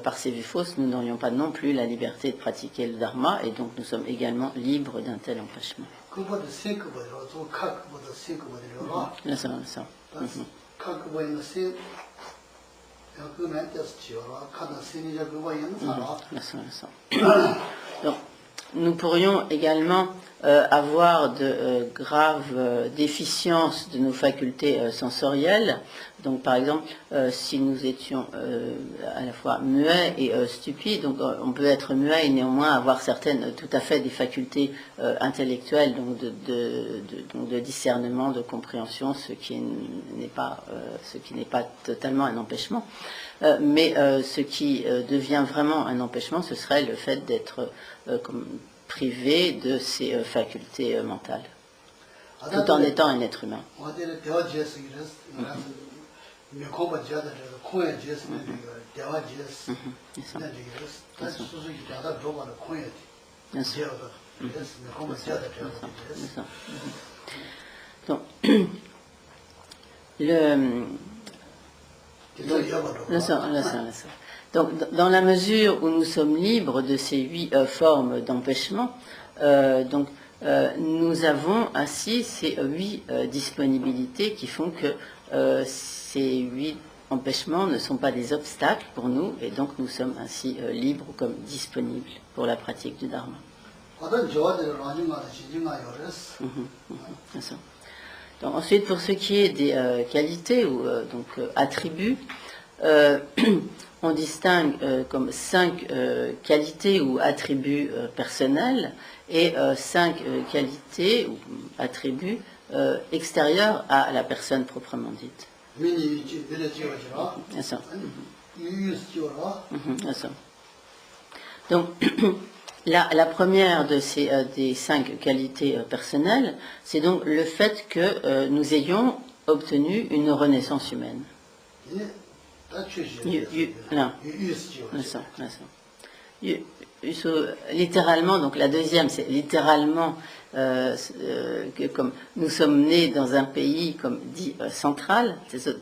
par ces vues fausses, nous n'aurions pas non plus la liberté de pratiquer le dharma, et donc nous sommes également libres d'un tel empêchement. Donc, nous pourrions également avoir de graves déficiences de nos facultés sensorielles. Donc, par exemple, si nous étions à la fois muets et stupides, donc on peut être muet et néanmoins avoir certaines, tout à fait, des facultés intellectuelles, donc de discernement, de compréhension, ce qui n'est pas totalement un empêchement. Mais ce qui devient vraiment un empêchement, ce serait le fait d'être privé de ses facultés mentales. tout en étant un être humain. Donc, donc, dans la mesure où nous sommes libres de ces 8 formes d'empêchement, nous avons ainsi ces 8 disponibilités qui font que ces 8 empêchements ne sont pas des obstacles pour nous, et donc nous sommes ainsi libres comme disponibles pour la pratique du Dharma. Donc, ensuite, pour ce qui est des qualités ou attributs, on distingue comme 5 qualités ou attributs personnels et 5 qualités ou attributs extérieurs à la personne proprement dite. Donc, la première de des 5 qualités personnelles, c'est donc le fait que nous ayons obtenu une renaissance humaine. Littéralement, donc la deuxième, c'est littéralement que comme nous sommes nés dans un pays comme dit central, c'est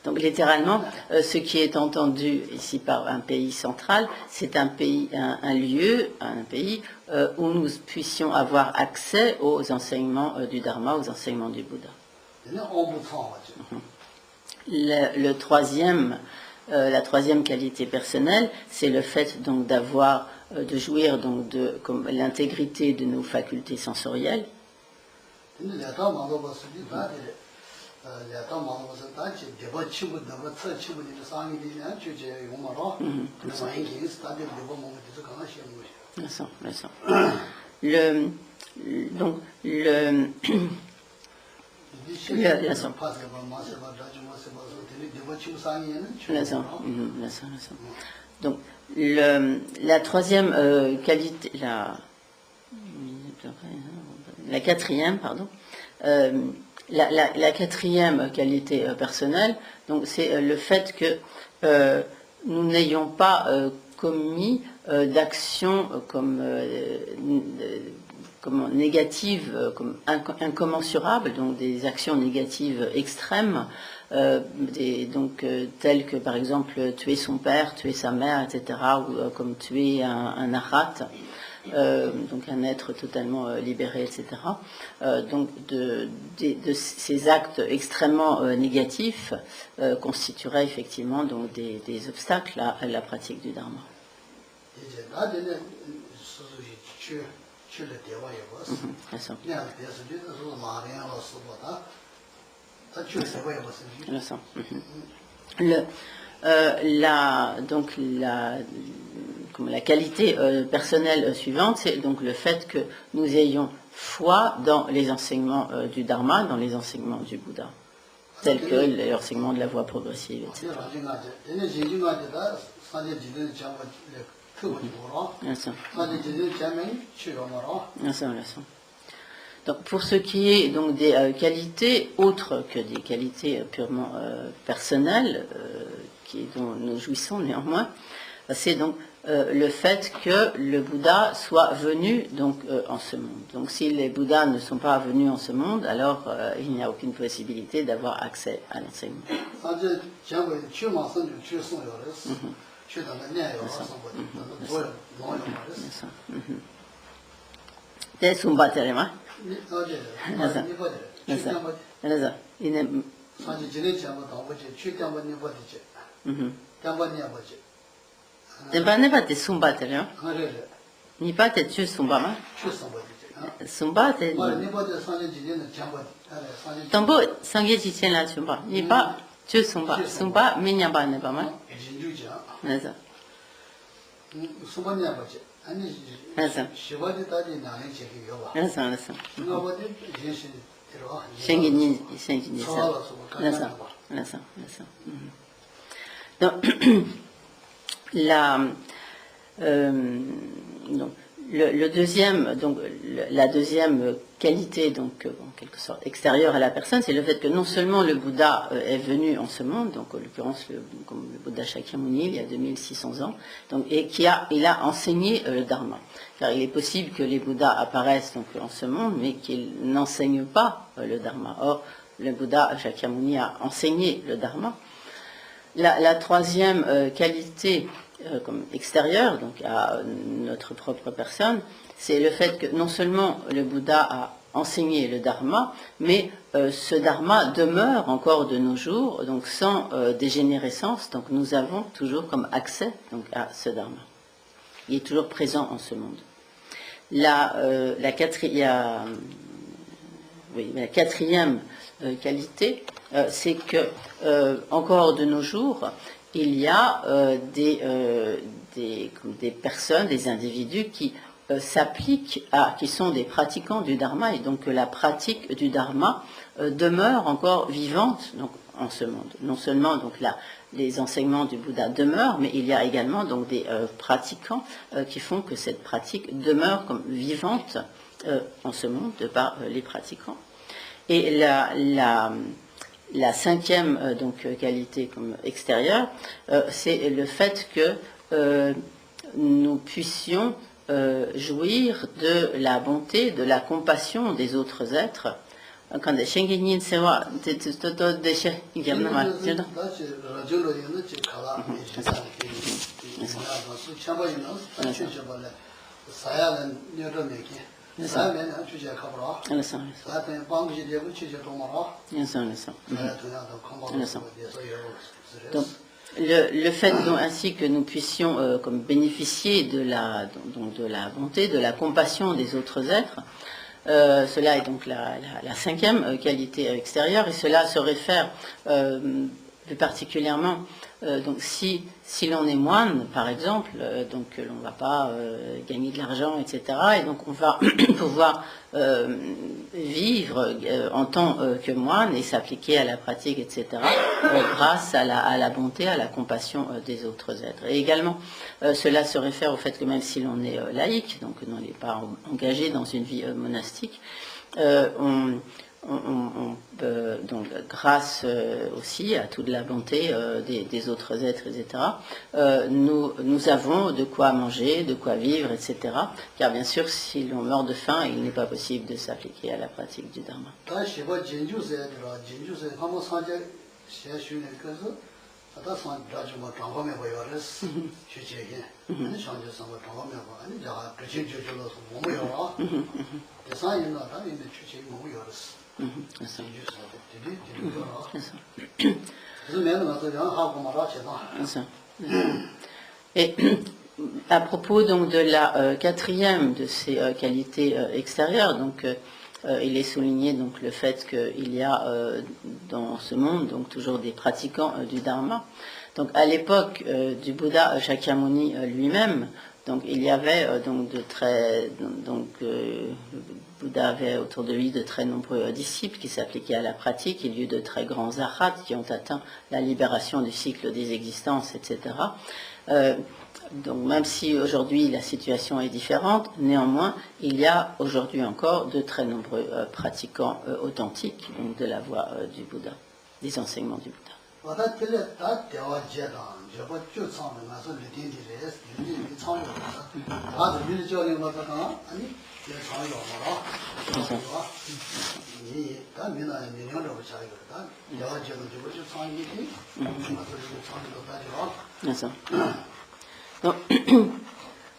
donc littéralement, ce qui est entendu ici par un pays central, c'est un pays, un lieu, un pays où nous puissions avoir accès aux enseignements du Dharma, aux enseignements du Bouddha. La troisième qualité personnelle, c'est le fait donc d'avoir, de jouir donc de comme l'intégrité de nos facultés sensorielles. Donc, la troisième qualité, la quatrième, pardon, la quatrième qualité personnelle, donc c'est le fait que nous n'ayons pas commis d'actions comme négatives, comme incommensurables, donc des actions négatives extrêmes, telles que par exemple tuer son père, tuer sa mère, etc., ou comme tuer un arhat, donc un être totalement libéré, etc. Donc de ces actes extrêmement négatifs constitueraient effectivement donc des obstacles à la pratique du Dharma. La qualité personnelle suivante, c'est donc le fait que nous ayons foi dans les enseignements du Dharma, dans les enseignements du Bouddha, tels que l'enseignement de la voie progressive, etc. Donc, pour ce qui est donc des qualités autres que des qualités purement personnelles, dont nous jouissons néanmoins, c'est donc le fait que le Bouddha soit venu donc en ce monde. Donc, si les Bouddhas ne sont pas venus en ce monde, alors il n'y a aucune possibilité d'avoir accès à l'enseignement. Donc, la deuxième qualité, donc en quelque sorte extérieure à la personne, c'est le fait que non seulement le Bouddha est venu en ce monde, donc en l'occurrence comme le Bouddha Shakyamuni il y a 2600 ans, donc, et il a enseigné le Dharma. Car il est possible que les Bouddhas apparaissent donc en ce monde, mais qu'ils n'enseignent pas le Dharma. Or, le Bouddha Shakyamuni a enseigné le Dharma. La troisième qualité comme extérieure, donc à notre propre personne, c'est le fait que non seulement le Bouddha a enseigné le Dharma, mais ce Dharma demeure encore de nos jours, donc sans dégénérescence, donc nous avons toujours comme accès donc, à ce Dharma. Il est toujours présent en ce monde. La quatrième qualité, c'est que encore de nos jours, il y a des personnes, des individus qui s'appliquent qui sont des pratiquants du Dharma, et donc que la pratique du Dharma demeure encore vivante donc, en ce monde. Non seulement donc les enseignements du Bouddha demeurent, mais il y a également donc des pratiquants qui font que cette pratique demeure comme vivante en ce monde de par les pratiquants. Et la cinquième donc, qualité comme extérieure, c'est le fait que nous puissions jouir de la bonté, de la compassion des autres êtres. Quand des Shengenin Sewa, des Toto des Shengenin, donc, le fait donc, ainsi que nous puissions comme bénéficier de la bonté, de la compassion des autres êtres, cela est donc la cinquième qualité extérieure, et cela se réfère plus particulièrement donc si l'on est moine, par exemple, donc l'on ne va pas gagner de l'argent, etc. Et donc on va pouvoir vivre en tant que moine et s'appliquer à la pratique, etc. Grâce à la bonté, à la compassion des autres êtres. Et également, cela se réfère au fait que même si l'on est laïque, donc on n'est pas engagé dans une vie monastique, donc grâce aussi à toute la bonté des autres êtres, etc., nous avons de quoi manger, de quoi vivre, etc. Car bien sûr, si l'on meurt de faim, il n'est pas possible de s'appliquer à la pratique du Dharma. Et à propos donc de la quatrième de ces qualités extérieures, donc il est souligné donc le fait qu'il y a dans ce monde donc toujours des pratiquants du Dharma. Donc à l'époque du Bouddha Shakyamuni lui-même, donc il y avait le Bouddha avait autour de lui de très nombreux disciples qui s'appliquaient à la pratique. Il y a eu de très grands arhats qui ont atteint la libération du cycle des existences, etc. Donc même si aujourd'hui la situation est différente, néanmoins il y a aujourd'hui encore de très nombreux pratiquants authentiques donc de la voie du Bouddha, des enseignements du Bouddha.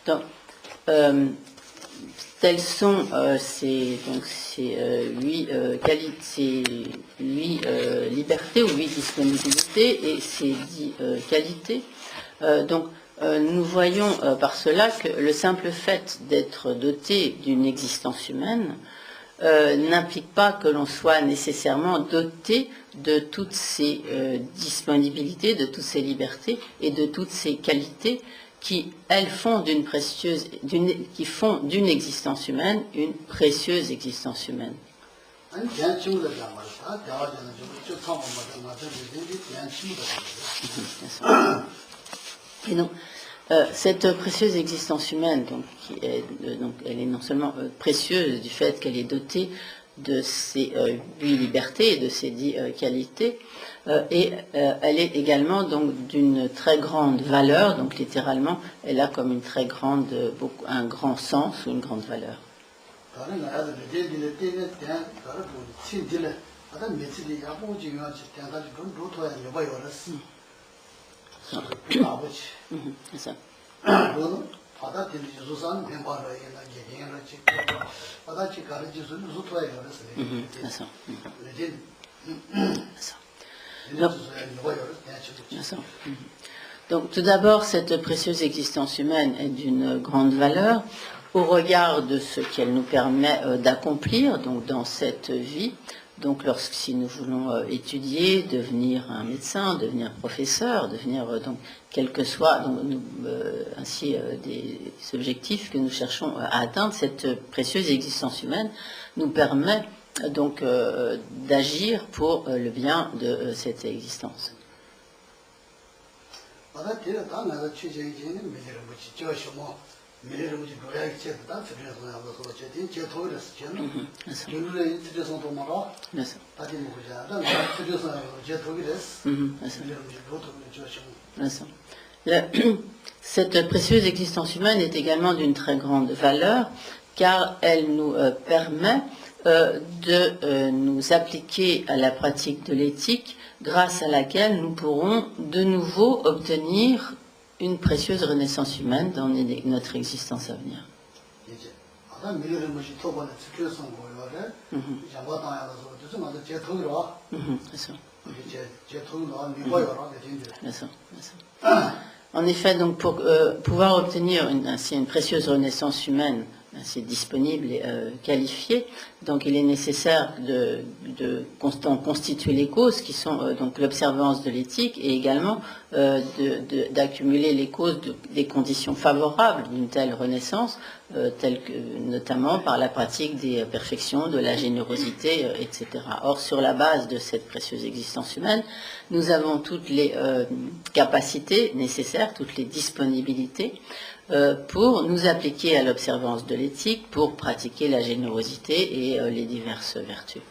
Donc, telles sont ces 8 libertés ou 8 disponibilités et ces 10 qualités. Donc, nous voyons par cela que le simple fait d'être doté d'une existence humaine n'implique pas que l'on soit nécessairement doté de toutes ces disponibilités, de toutes ces libertés et de toutes ces qualités qui, elles, font d'une existence humaine une précieuse existence humaine. Et donc, Cette précieuse existence humaine, donc, elle est non seulement précieuse du fait qu'elle est dotée de ces 8 libertés et de ces 10 qualités, et elle est également donc d'une très grande valeur, donc littéralement, elle a comme une très grande, un grand sens ou une grande valeur. C'est ça. Donc tout d'abord, cette précieuse existence humaine est d'une grande valeur au regard de ce qu'elle nous permet d'accomplir donc dans cette vie. Donc, si nous voulons étudier, devenir un médecin, devenir professeur, devenir donc quels que soient ainsi des objectifs que nous cherchons à atteindre, cette précieuse existence humaine nous permet donc d'agir pour le bien de cette existence. Cette précieuse existence humaine est également d'une très grande valeur car elle nous permet de nous appliquer à la pratique de l'éthique grâce à laquelle nous pourrons de nouveau obtenir une précieuse renaissance humaine dans notre existence à venir. En effet, donc pour pouvoir obtenir ainsi une précieuse renaissance humaine, ainsi disponible et qualifiée, donc il est nécessaire de constituer les causes qui sont donc l'observance de l'éthique et également d'accumuler les causes des conditions favorables d'une telle renaissance, telles que notamment par la pratique des perfections, de la générosité, etc. Or, sur la base de cette précieuse existence humaine, nous avons toutes les capacités nécessaires, toutes les disponibilités pour nous appliquer à l'observance de l'éthique, pour pratiquer la générosité et les diverses vertus.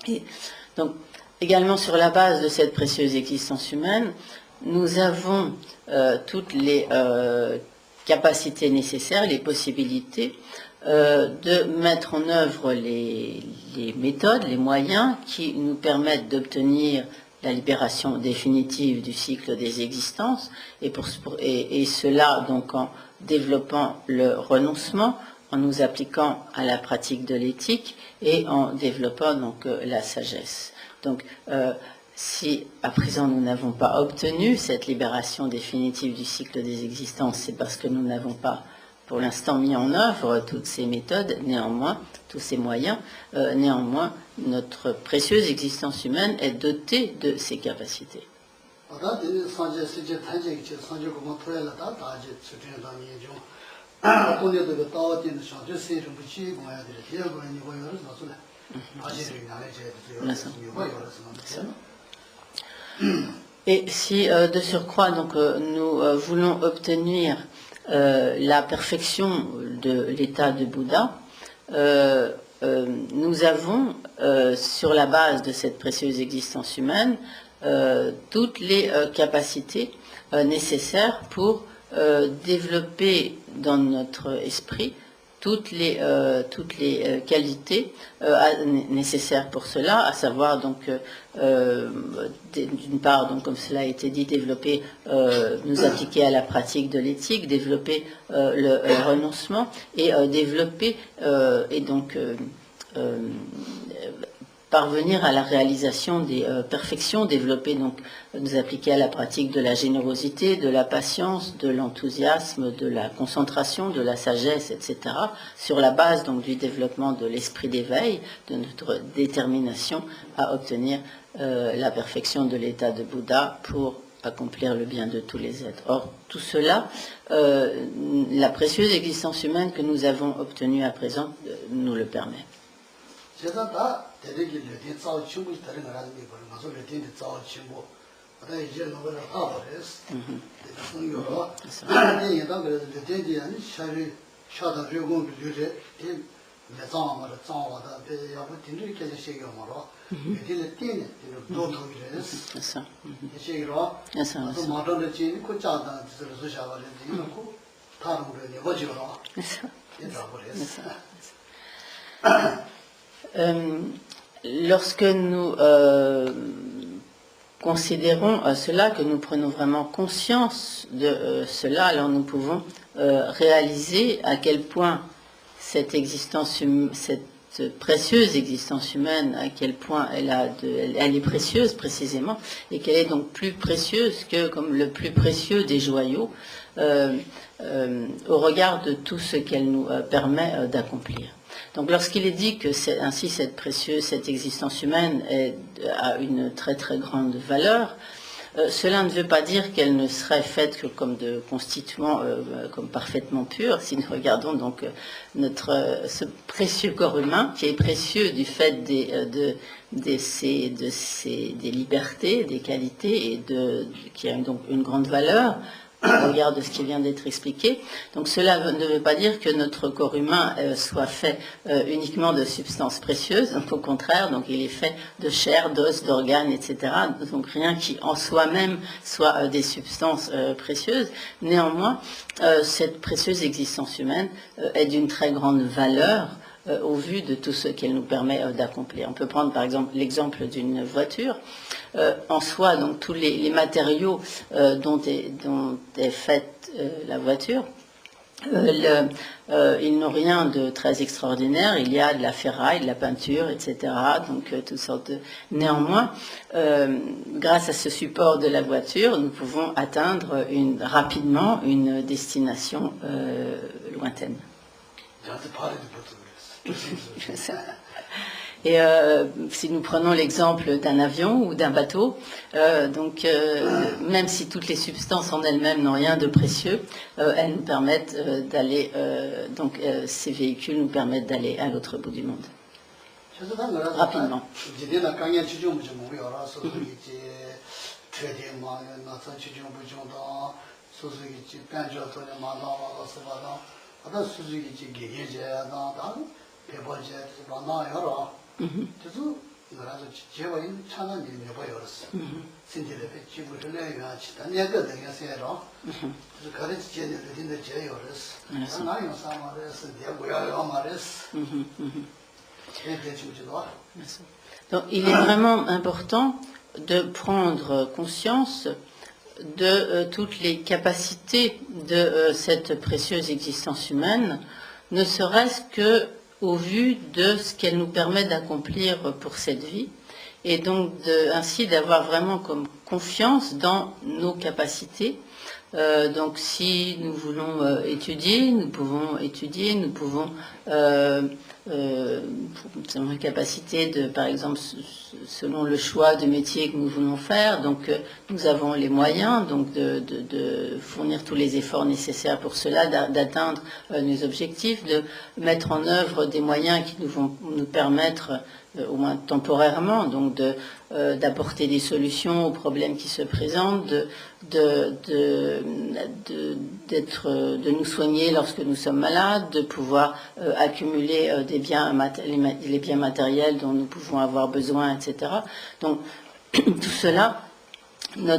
Et donc, également sur la base de cette précieuse existence humaine, nous avons toutes les capacités nécessaires, les possibilités de mettre en œuvre les méthodes, les moyens qui nous permettent d'obtenir la libération définitive du cycle des existences, et cela donc en développant le renoncement, en nous appliquant à la pratique de l'éthique et en développant donc la sagesse. Donc, si à présent nous n'avons pas obtenu cette libération définitive du cycle des existences, c'est parce que nous n'avons pas pour l'instant mis en œuvre toutes ces méthodes, néanmoins, tous ces moyens, néanmoins, notre précieuse existence humaine est dotée de ces capacités. Et si de surcroît donc nous voulons obtenir la perfection de l'état de Bouddha, nous avons sur la base de cette précieuse existence humaine toutes les capacités nécessaires pour développer dans notre esprit toutes les qualités nécessaires pour cela, à savoir donc d'une part, donc comme cela a été dit, développer, nous appliquer à la pratique de l'éthique, développer le renoncement et développer et donc parvenir à la réalisation des perfections, développer donc, nous appliquer à la pratique de la générosité, de la patience, de l'enthousiasme, de la concentration, de la sagesse, etc., sur la base donc du développement de l'esprit d'éveil, de notre détermination à obtenir la perfection de l'état de Bouddha pour accomplir le bien de tous les êtres. Or, tout cela, la précieuse existence humaine que nous avons obtenue à présent nous le permet. Lorsque nous considérons cela, que nous prenons vraiment conscience de cela, alors nous pouvons réaliser à quel point cette précieuse existence humaine, à quel point elle est précieuse précisément, et qu'elle est donc plus précieuse que comme le plus précieux des joyaux, au regard de tout ce qu'elle nous permet d'accomplir. Donc lorsqu'il est dit que ainsi cette existence humaine a une très très grande valeur, cela ne veut pas dire qu'elle ne serait faite que comme de constituants comme parfaitement purs. Si nous regardons donc ce précieux corps humain, qui est précieux du fait des libertés, des qualités, et qui a donc une grande valeur, au regard de ce qui vient d'être expliqué. Donc cela ne veut pas dire que notre corps humain soit fait uniquement de substances précieuses. Donc au contraire, donc il est fait de chair, d'os, d'organes, etc. Donc rien qui en soi-même soit des substances précieuses. Néanmoins, cette précieuse existence humaine est d'une très grande valeur au vu de tout ce qu'elle nous permet d'accomplir. On peut prendre par exemple l'exemple d'une voiture. En soi, donc tous les matériaux dont est faite la voiture, ils n'ont rien de très extraordinaire. Il y a de la ferraille, de la peinture, etc. Donc toutes sortes de... Néanmoins, grâce à ce support de la voiture, nous pouvons atteindre rapidement une destination lointaine. Et si nous prenons l'exemple d'un avion ou d'un bateau, même si toutes les substances en elles-mêmes n'ont rien de précieux, elles nous permettent d'aller, ces véhicules nous permettent d'aller à l'autre bout du monde. Rapidement. Donc, il est vraiment important de prendre conscience de toutes les capacités de cette précieuse existence humaine, ne serait-ce que au vu de ce qu'elle nous permet d'accomplir pour cette vie, et donc ainsi d'avoir vraiment comme confiance dans nos capacités. Donc si nous voulons étudier, nous pouvons étudier, nous pouvons nous avons la capacité de, par exemple, selon le choix de métier que nous voulons faire, donc nous avons les moyens donc de fournir tous les efforts nécessaires pour cela, d'atteindre nos objectifs, de mettre en œuvre des moyens qui vont nous permettre, au moins temporairement, donc d'apporter des solutions aux problèmes qui se présentent, de nous soigner lorsque nous sommes malades, de pouvoir accumuler les biens matériels dont nous pouvons avoir besoin, etc. Donc tout cela, la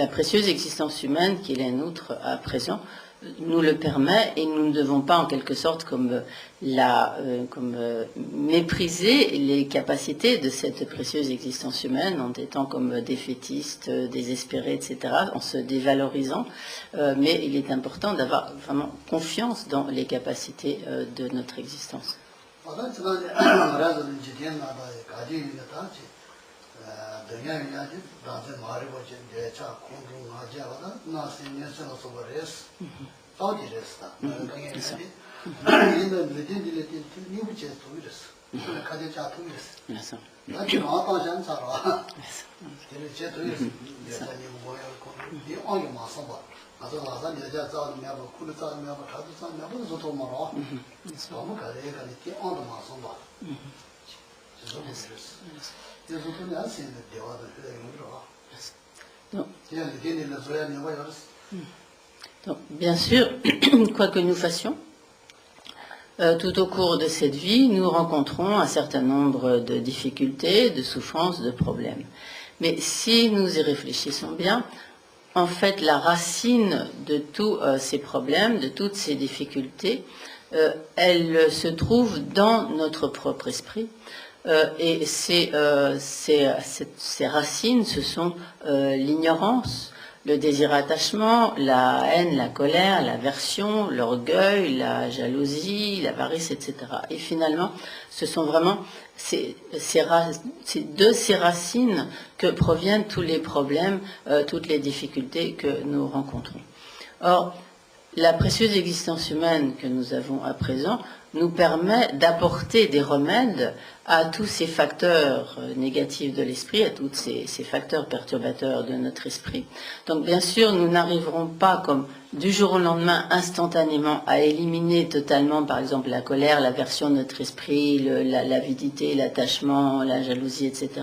précieuse existence humaine qui est la nôtre à présent, nous le permet, et nous ne devons pas en quelque sorte mépriser les capacités de cette précieuse existence humaine en étant comme défaitistes, désespérés, etc., en se dévalorisant, mais il est important d'avoir vraiment confiance dans les capacités de notre existence. 가지 자통이었어. 그래서 나중에 아빠는 살아. 근데 제 도에서 여자님 뭐야 이 안에 마서 봐. 아주 나서 여자 자는 면 쿨 자는 면 다도 자는 면 좋도 말아. 너무 가래가 이렇게 안도 마서 봐. 그래서 또 안신의 대화도 해야 Donc, bien sûr, quoi que nous fassions, tout au cours de cette vie, nous rencontrons un certain nombre de difficultés, de souffrances, de problèmes. Mais si nous y réfléchissons bien, en fait, la racine de tous ces problèmes, de toutes ces difficultés, elle se trouve dans notre propre esprit. Et ces racines, ce sont l'ignorance, le désir-attachement, la haine, la colère, l'aversion, l'orgueil, la jalousie, l'avarice, etc. Et finalement, ce sont vraiment de ces racines que proviennent tous les problèmes, toutes les difficultés que nous rencontrons. Or, la précieuse existence humaine que nous avons à présent nous permet d'apporter des remèdes à tous ces facteurs négatifs de l'esprit, à tous ces facteurs perturbateurs de notre esprit. Donc bien sûr, nous n'arriverons pas comme du jour au lendemain, instantanément, à éliminer totalement, par exemple, la colère, l'aversion de notre esprit, l'avidité, l'attachement, la jalousie, etc.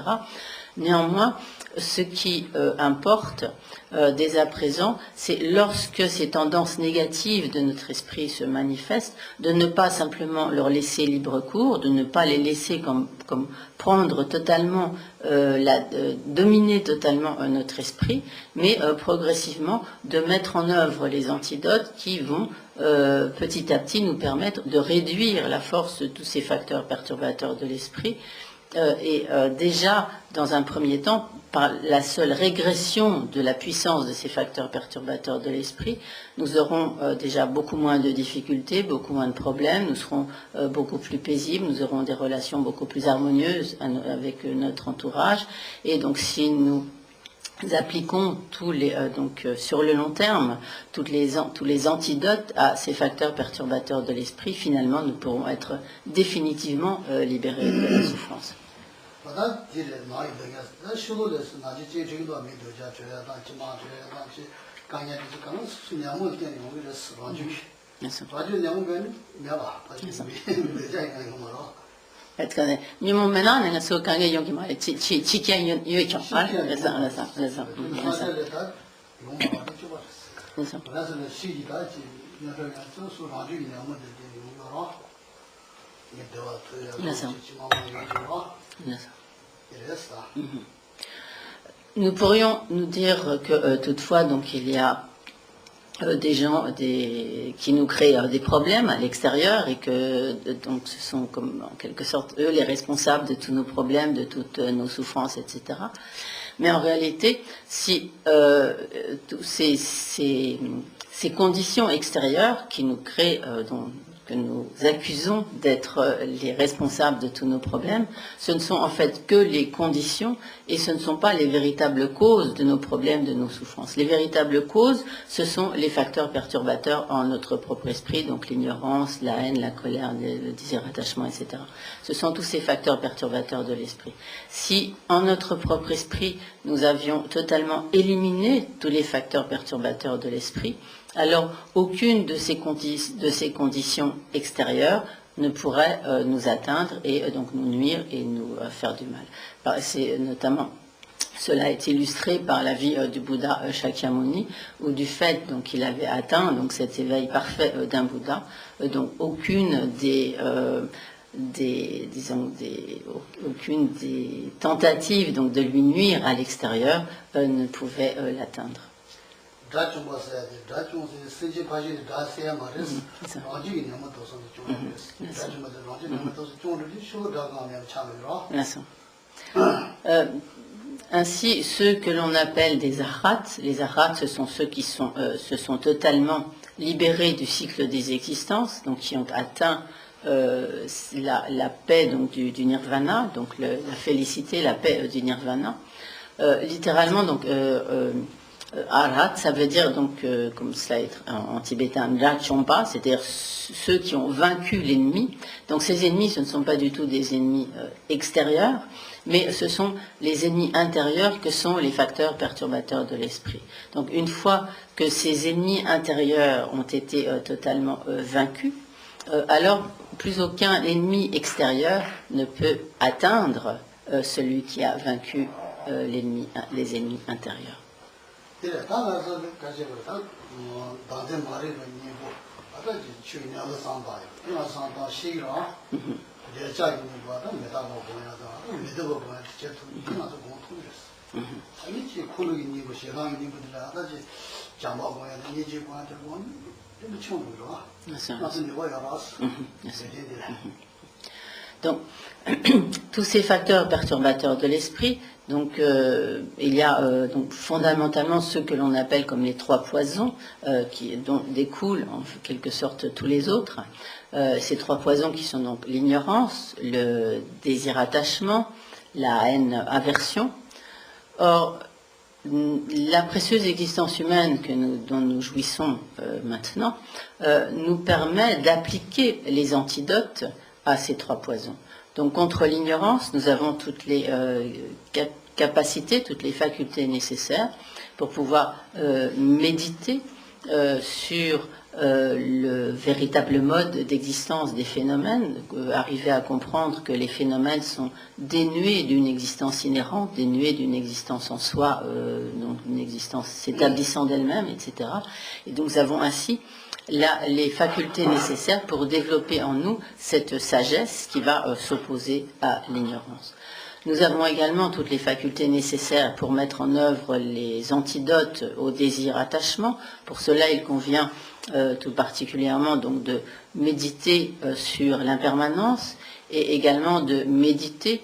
Néanmoins, ce qui importe dès à présent, c'est lorsque ces tendances négatives de notre esprit se manifestent, de ne pas simplement leur laisser libre cours, de ne pas les laisser comme prendre totalement, dominer totalement notre esprit, mais progressivement de mettre en œuvre les antidotes qui vont petit à petit nous permettre de réduire la force de tous ces facteurs perturbateurs de l'esprit. Et déjà, dans un premier temps, par la seule régression de la puissance de ces facteurs perturbateurs de l'esprit, nous aurons déjà beaucoup moins de difficultés, beaucoup moins de problèmes, nous serons beaucoup plus paisibles, nous aurons des relations beaucoup plus harmonieuses avec notre entourage. Et donc, si nous appliquons sur le long terme tous les antidotes à ces facteurs perturbateurs de l'esprit, finalement, nous pourrons être définitivement libérés de la souffrance. Nous pourrions nous dire que toutefois, donc, il y a des gens qui nous créent des problèmes à l'extérieur et que donc ce sont comme en quelque sorte eux les responsables de tous nos problèmes, de toutes nos souffrances, etc. Mais en réalité, si ces conditions extérieures qui nous créent, que nous accusons d'être les responsables de tous nos problèmes, ce ne sont en fait que les conditions et ce ne sont pas les véritables causes de nos problèmes, de nos souffrances. Les véritables causes, ce sont les facteurs perturbateurs en notre propre esprit, donc l'ignorance, la haine, la colère, le désir-attachement, etc. Ce sont tous ces facteurs perturbateurs de l'esprit. Si en notre propre esprit, nous avions totalement éliminé tous les facteurs perturbateurs de l'esprit, alors aucune de ces conditions extérieures ne pourrait nous atteindre et donc nous nuire et nous faire du mal. C'est notamment, cela est illustré par la vie du Bouddha Shakyamuni, où du fait qu'il avait atteint donc cet éveil parfait d'un Bouddha, donc aucune des tentatives donc de lui nuire à l'extérieur ne pouvait l'atteindre. Ainsi, ceux que l'on appelle des arhats, les arhats, ce sont ceux qui se sont totalement libérés du cycle des existences, donc qui ont atteint la paix donc, du nirvana, donc la félicité, la paix du nirvana. Littéralement, donc, Arhat, ça veut dire donc, comme cela est en tibétain, Rachompa, c'est-à-dire ceux qui ont vaincu l'ennemi. Donc ces ennemis, ce ne sont pas du tout des ennemis extérieurs, mais ce sont les ennemis intérieurs que sont les facteurs perturbateurs de l'esprit. Donc une fois que ces ennemis intérieurs ont été totalement vaincus, alors plus aucun ennemi extérieur ne peut atteindre celui qui a vaincu les ennemis intérieurs. Donc, tous ces facteurs perturbateurs de l'esprit, donc il y a donc fondamentalement ceux que l'on appelle comme les trois poisons, dont découlent en quelque sorte tous les autres. Ces trois poisons qui sont donc l'ignorance, le désir-attachement, la haine-aversion. Or, la précieuse existence humaine dont nous jouissons maintenant nous permet d'appliquer les antidotes à ces trois poisons. Donc contre l'ignorance, nous avons toutes les capacités, toutes les facultés nécessaires pour pouvoir méditer sur le véritable mode d'existence des phénomènes, arriver à comprendre que les phénomènes sont dénués d'une existence inhérente, dénués d'une existence en soi, donc d'une existence s'établissant d'elle-même, etc. Et donc nous avons ainsi les facultés nécessaires pour développer en nous cette sagesse qui va s'opposer à l'ignorance. Nous avons également toutes les facultés nécessaires pour mettre en œuvre les antidotes au désir-attachement. Pour cela, il convient tout particulièrement donc de méditer sur l'impermanence et également de méditer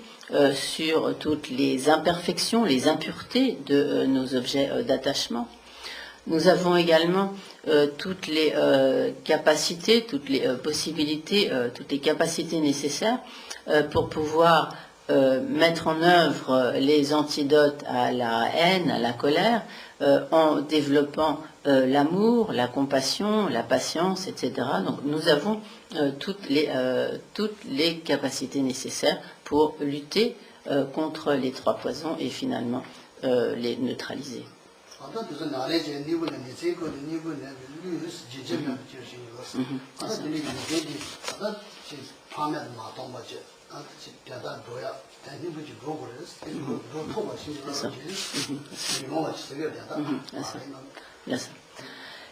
sur toutes les imperfections, les impuretés de nos objets d'attachement. Nous avons également toutes les capacités, toutes les possibilités, toutes les capacités nécessaires pour pouvoir mettre en œuvre les antidotes à la haine, à la colère, en développant l'amour, la compassion, la patience, etc. Donc nous avons toutes les capacités nécessaires pour lutter contre les trois poisons et finalement les neutraliser.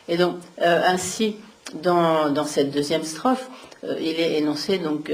Et donc, ainsi, dans cette deuxième strophe, il est énoncé donc,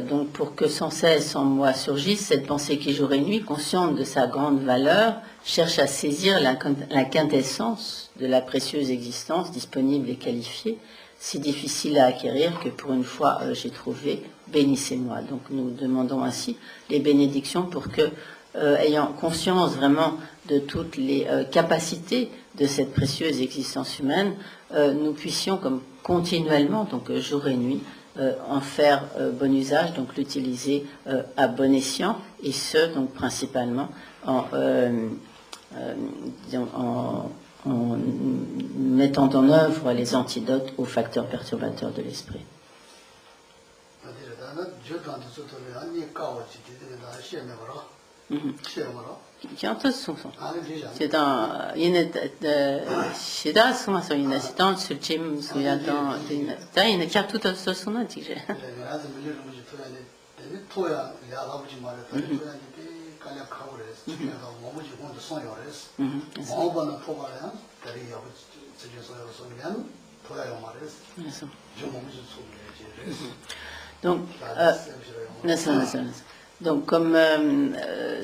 donc pour que sans cesse en moi surgisse cette pensée qui jour et nuit, consciente de sa grande valeur, cherche à saisir la quintessence de la précieuse existence disponible et qualifiée, si difficile à acquérir que pour une fois j'ai trouvé, bénissez-moi. Donc nous demandons ainsi les bénédictions pour que, ayant conscience vraiment de toutes les capacités de cette précieuse existence humaine, nous puissions comme continuellement, donc jour et nuit, en faire bon usage, donc l'utiliser à bon escient, et ce, donc principalement en mettant en œuvre les antidotes aux facteurs perturbateurs de l'esprit. C'est dans Shida Sumaso in Asitan sur Jim Suyatan, il y a tout à ce son antique. Donc, comme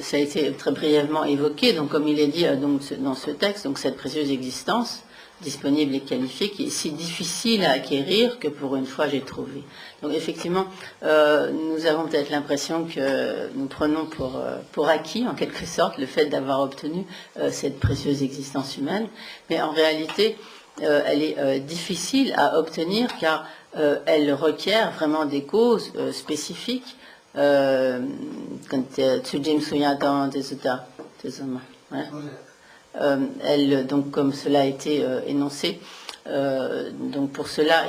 ça a été très brièvement évoqué, donc comme il est dit donc, dans ce texte, donc cette précieuse existence disponible et qualifiée qui est si difficile à acquérir que pour une fois j'ai trouvé. Donc effectivement, nous avons peut-être l'impression que nous prenons pour acquis, en quelque sorte, le fait d'avoir obtenu cette précieuse existence humaine, mais en réalité, elle est difficile à obtenir car elle requiert vraiment des causes spécifiques. Quand tu James Suyadan des États, donc comme cela a été énoncé, donc pour cela,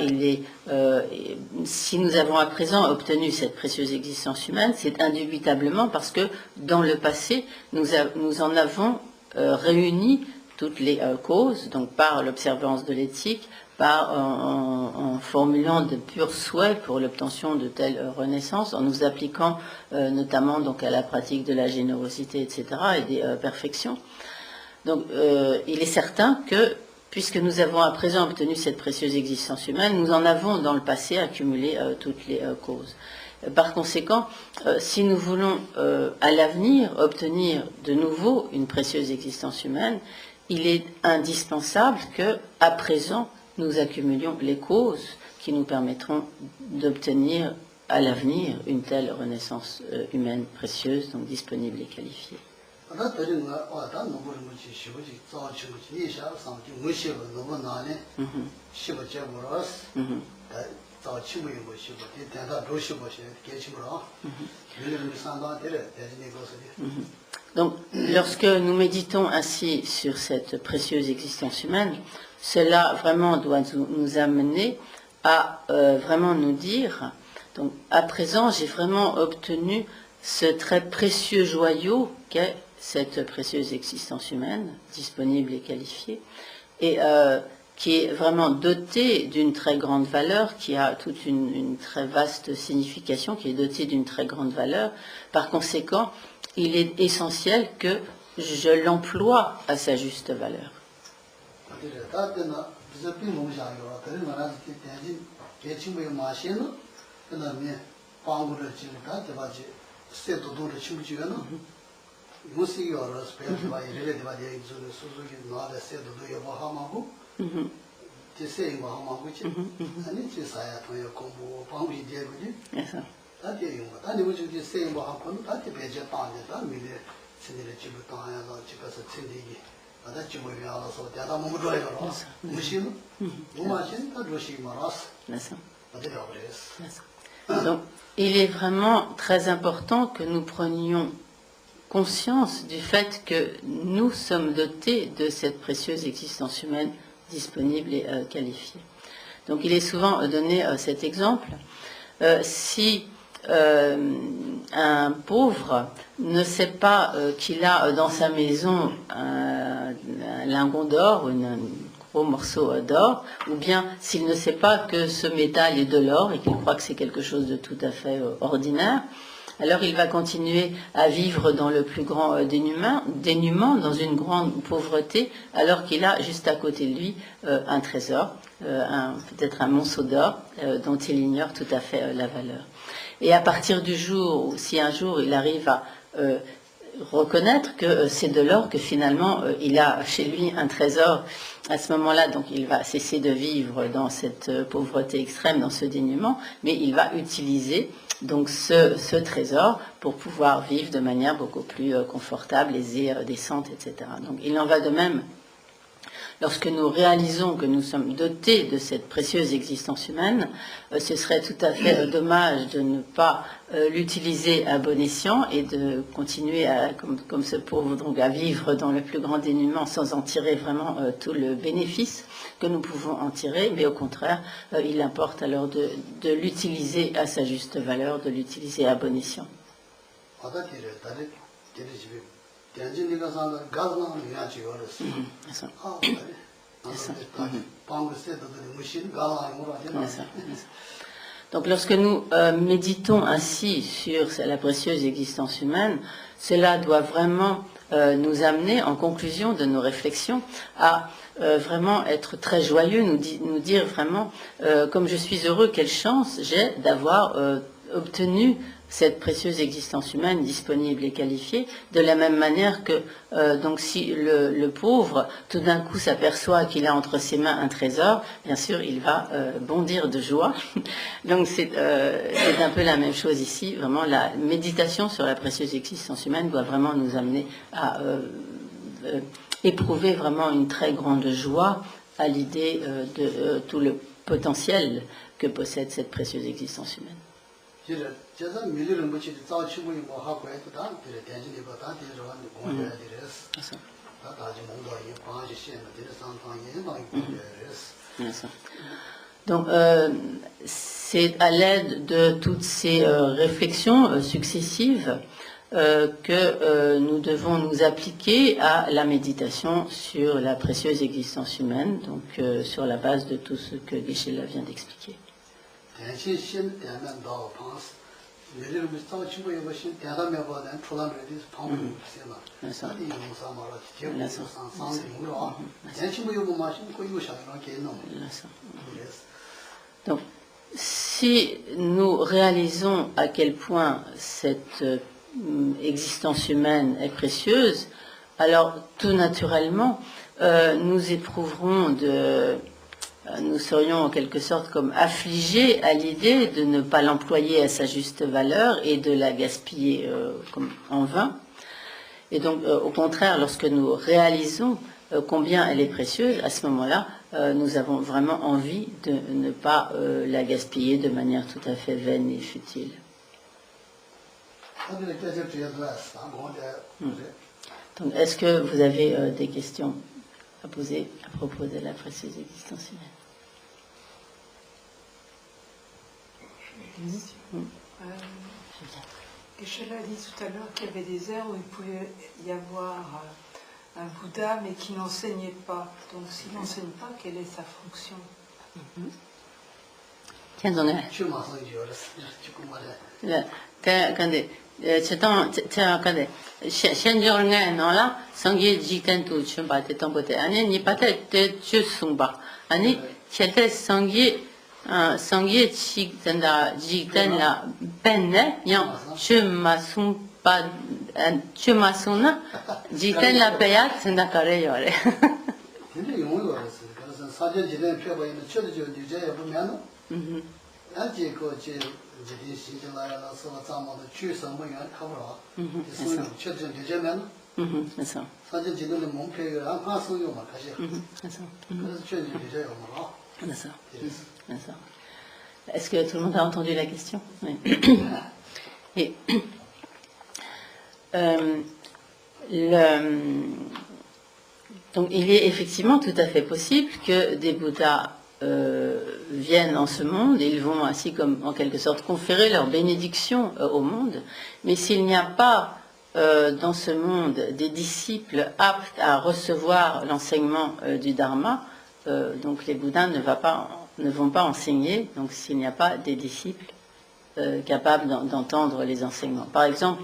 si nous avons à présent obtenu cette précieuse existence humaine, c'est indubitablement parce que dans le passé, nous en avons réuni toutes les causes, donc par l'observance de l'éthique, en formulant de purs souhaits pour l'obtention de telles renaissances, en nous appliquant notamment donc à la pratique de la générosité, etc., et des perfections. Donc, il est certain que, puisque nous avons à présent obtenu cette précieuse existence humaine, nous en avons dans le passé accumulé toutes les causes. Par conséquent, si nous voulons à l'avenir obtenir de nouveau une précieuse existence humaine, il est indispensable que, à présent, nous accumulions les causes qui nous permettront d'obtenir à l'avenir une telle renaissance humaine précieuse, donc disponible et qualifiée. Donc, lorsque nous méditons ainsi sur cette précieuse existence humaine, cela vraiment doit nous amener à vraiment nous dire, donc à présent j'ai vraiment obtenu ce très précieux joyau qu'est cette précieuse existence humaine, disponible et qualifiée, et qui est vraiment dotée d'une très grande valeur, qui a toute une très vaste signification, qui est dotée d'une très grande valeur. Par conséquent, il est essentiel que je l'emploie à sa juste valeur. Donc, il est vraiment très important que nous prenions conscience du fait que nous sommes dotés de cette précieuse existence humaine disponible et qualifiée. Donc il est souvent donné cet exemple. Si un pauvre ne sait pas qu'il a dans sa maison un lingot d'or ou un gros morceau d'or, ou bien s'il ne sait pas que ce métal est de l'or et qu'il croit que c'est quelque chose de tout à fait ordinaire, alors il va continuer à vivre dans le plus grand dénuement, dans une grande pauvreté, alors qu'il a juste à côté de lui un trésor, peut-être un monceau d'or dont il ignore tout à fait la valeur. Et à partir du jour où, si un jour il arrive à reconnaître que c'est de l'or, que finalement il a chez lui un trésor, à ce moment-là, donc il va cesser de vivre dans cette pauvreté extrême, dans ce dénuement, mais il va utiliser donc ce trésor pour pouvoir vivre de manière beaucoup plus confortable, aisée, décente, etc. Donc il en va de même lorsque nous réalisons que nous sommes dotés de cette précieuse existence humaine. Ce serait tout à fait dommage de ne pas l'utiliser à bon escient et de continuer comme ce pauvre donc à vivre dans le plus grand dénuement sans en tirer vraiment tout le bénéfice que nous pouvons en tirer, mais au contraire, il importe alors de l'utiliser à sa juste valeur, de l'utiliser à bon escient. Donc lorsque nous méditons ainsi sur la précieuse existence humaine, cela doit vraiment nous amener en conclusion de nos réflexions à vraiment être très joyeux, nous dire vraiment comme je suis heureux, quelle chance j'ai d'avoir obtenu cette précieuse existence humaine disponible et qualifiée, de la même manière que donc si le pauvre tout d'un coup s'aperçoit qu'il a entre ses mains un trésor, bien sûr il va bondir de joie. Donc c'est un peu la même chose ici. Vraiment la méditation sur la précieuse existence humaine doit vraiment nous amener à éprouver vraiment une très grande joie à l'idée de tout le potentiel que possède cette précieuse existence humaine. Donc, c'est à l'aide de toutes ces réflexions successives que nous devons nous appliquer à la méditation sur la précieuse existence humaine, donc sur la base de tout ce que Geshe-la vient d'expliquer. Donc, si nous réalisons à quel point cette existence humaine est précieuse, alors tout naturellement, nous éprouverons nous serions en quelque sorte comme affligés à l'idée de ne pas l'employer à sa juste valeur et de la gaspiller comme en vain. Et donc, au contraire, lorsque nous réalisons combien elle est précieuse, à ce moment-là, nous avons vraiment envie de ne pas la gaspiller de manière tout à fait vaine et futile. Donc, est-ce que vous avez des questions à poser à propos de la précieuse existence humaine? Geshe-la a dit tout à l'heure qu'il y avait des airs où il pouvait y avoir un Bouddha, mais qui n'enseignait pas. Donc, s'il n'enseigne pas, quelle est sa fonction? Sangye chik tanda jikten la penne yang chumasuna jikten la peyat tanda kare yore. Est-ce que tout le monde a entendu la question? Oui. Et, donc il est effectivement tout à fait possible que des Bouddhas viennent en ce monde, et ils vont ainsi comme en quelque sorte conférer leur bénédiction au monde, mais s'il n'y a pas dans ce monde des disciples aptes à recevoir l'enseignement du Dharma, donc les Bouddhas ne vont pas enseigner, donc s'il n'y a pas des disciples capables d'entendre les enseignements. Par exemple,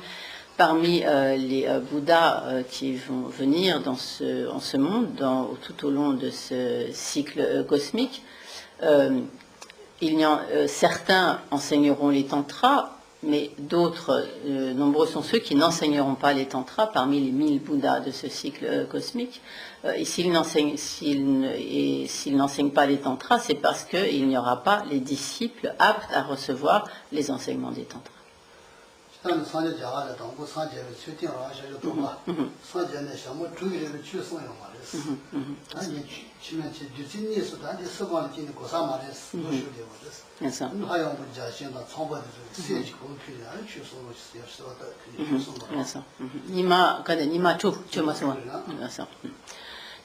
parmi les Bouddhas qui vont venir en ce monde, tout au long de ce cycle cosmique, certains enseigneront les tantras, mais d'autres, nombreux sont ceux qui n'enseigneront pas les tantras parmi les 1000 Bouddhas de ce cycle cosmique. Et s'ils n'enseignent pas les tantras, c'est parce qu'il n'y aura pas les disciples aptes à recevoir les enseignements des tantras.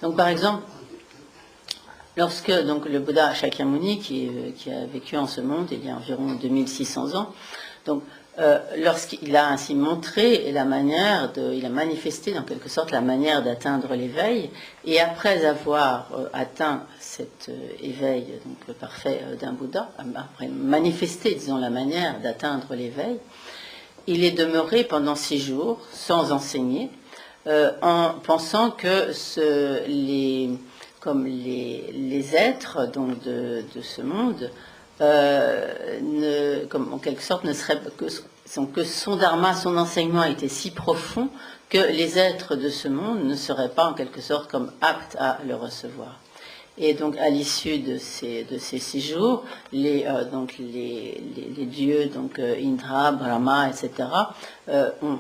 Donc par exemple, lorsque le Bouddha Shakyamuni, qui a vécu en ce monde il y a environ 2600 ans, donc lorsqu'il a ainsi montré il a manifesté en quelque sorte la manière d'atteindre l'éveil, et après avoir atteint cet éveil donc parfait d'un Bouddha, après manifester, disons, la manière d'atteindre l'éveil, il est demeuré pendant 6 jours sans enseigner, en pensant que les êtres donc de ce monde, comme en quelque sorte ne serait que son dharma, son enseignement était si profond que les êtres de ce monde ne seraient pas en quelque sorte comme aptes à le recevoir. Et donc à l'issue de ces 6 jours, les dieux, donc Indra, Brahma, etc., ont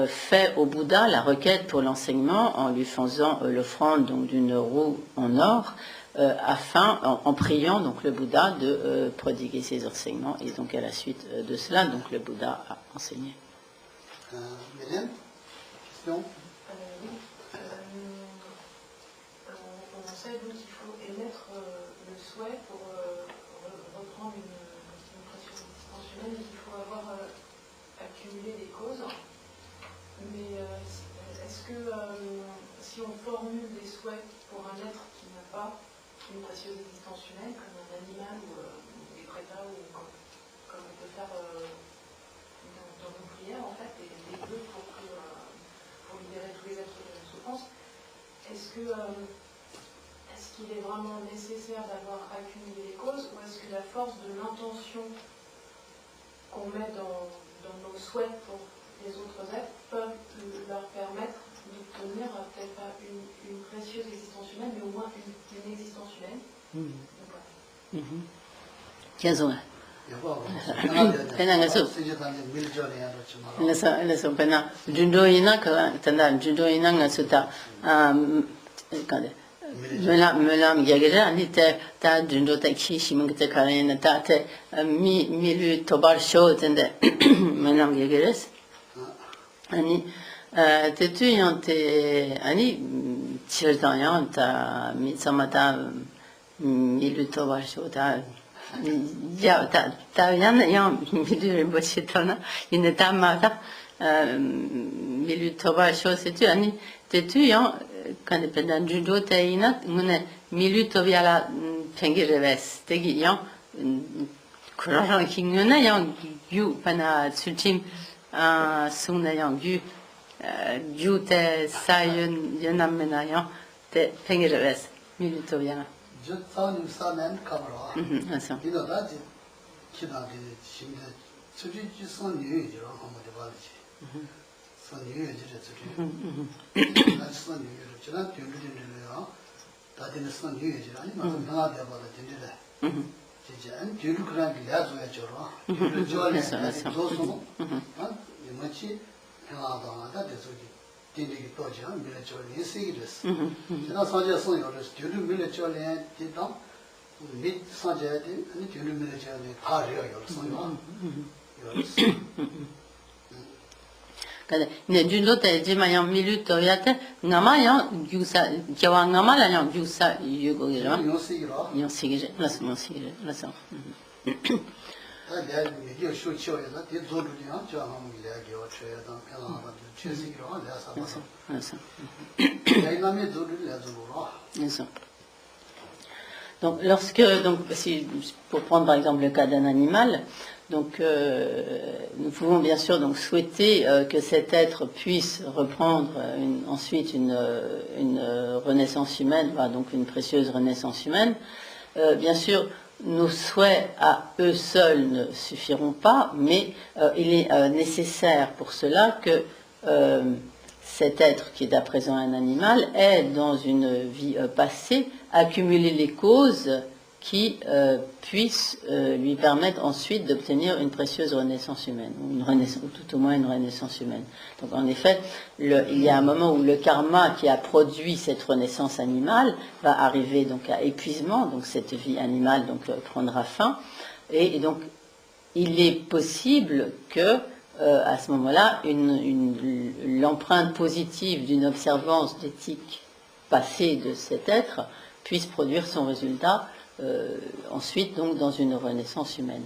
fait au Bouddha la requête pour l'enseignement en lui faisant l'offrande donc d'une roue en or, en priant donc le Bouddha de prodiguer ses enseignements, et donc à la suite de cela, donc le Bouddha a enseigné. Mylène, question? Oui. commençait, donc il faut émettre le souhait pour reprendre une pression extensionnelle, et qu'il faut avoir accumulé les causes. Mais est-ce que si on formule des souhaits pour un être qui n'a pas une précieuse existentielle, comme un animal ou des prétas, ou comme on peut faire dans une prière, en fait, des vœux pour libérer tous les êtres de souffrance, est-ce qu'il est vraiment nécessaire d'avoir accumulé les causes, ou est-ce que la force de l'intention qu'on met dans nos souhaits pour les autres êtres peuvent leur permettre d'obtenir peut-être pas une précieuse existence humaine, mais au moins une existence humaine. Melam yagera ani ta dundo ta chi shimung te karena ta te mi tobar show tende melam yageres ani te tu yante ani chirdan yanta mi samata mi tobar show ta ya ta yan mi bochitona ine ta mata mi tobar show c'est tu ani te tu yan quand on pendant judo taina ngune minuto via la pengireves tegi yan kurajan kinguna yan yu pana sultim suna yan yu te sayun yanamena yan te pengireves minuto via je tanim samen kamera dino da ji kida de şimdi çocuk son niye jiro hamade balci son niye jiro çocuk son niye 저는 뒤로요. 다들 손 위에 지라니 무슨 하나 되어봐도 된대. 이제 안 뒤로 그냥 내줘야 줘라. 뒤로 줘야 줘서 이마치 하나다마다 돼서지. 뒤에 또지 한 밀어 줘야 세기랬어. 제가 사제 손으로 뒤로 밀어 줘야 되다. 밑 사제야 돼. 아니 뒤로 밀어 줘야 돼. 다려요. 손으로. Kada ne judo te jima yang milu to yate ngama yang jusa jawa ngama la yang jusa yugo gira yang sigire la son sigire la son da ya ye shu chiu ya da de zo lu ya jia ma mu le ge wa che ya da ya la ba che sigire wa la sa ba la son ya na me zo lu ya zo lo donc lorsque pour prendre par exemple le cas d'un animal. Donc, nous pouvons bien sûr donc souhaiter que cet être puisse reprendre ensuite une renaissance humaine, voilà, donc une précieuse renaissance humaine. Bien sûr, nos souhaits à eux seuls ne suffiront pas, mais il est nécessaire pour cela que cet être qui est à présent un animal ait, dans une vie passée, accumulé les causes qui puisse lui permettre ensuite d'obtenir une précieuse renaissance humaine, ou tout au moins une renaissance humaine. Donc en effet, il y a un moment où le karma qui a produit cette renaissance animale va arriver donc à épuisement, donc cette vie animale donc prendra fin, et donc il est possible que à ce moment-là, l'empreinte positive d'une observance d'éthique passée de cet être puisse produire son résultat ensuite donc dans une renaissance humaine.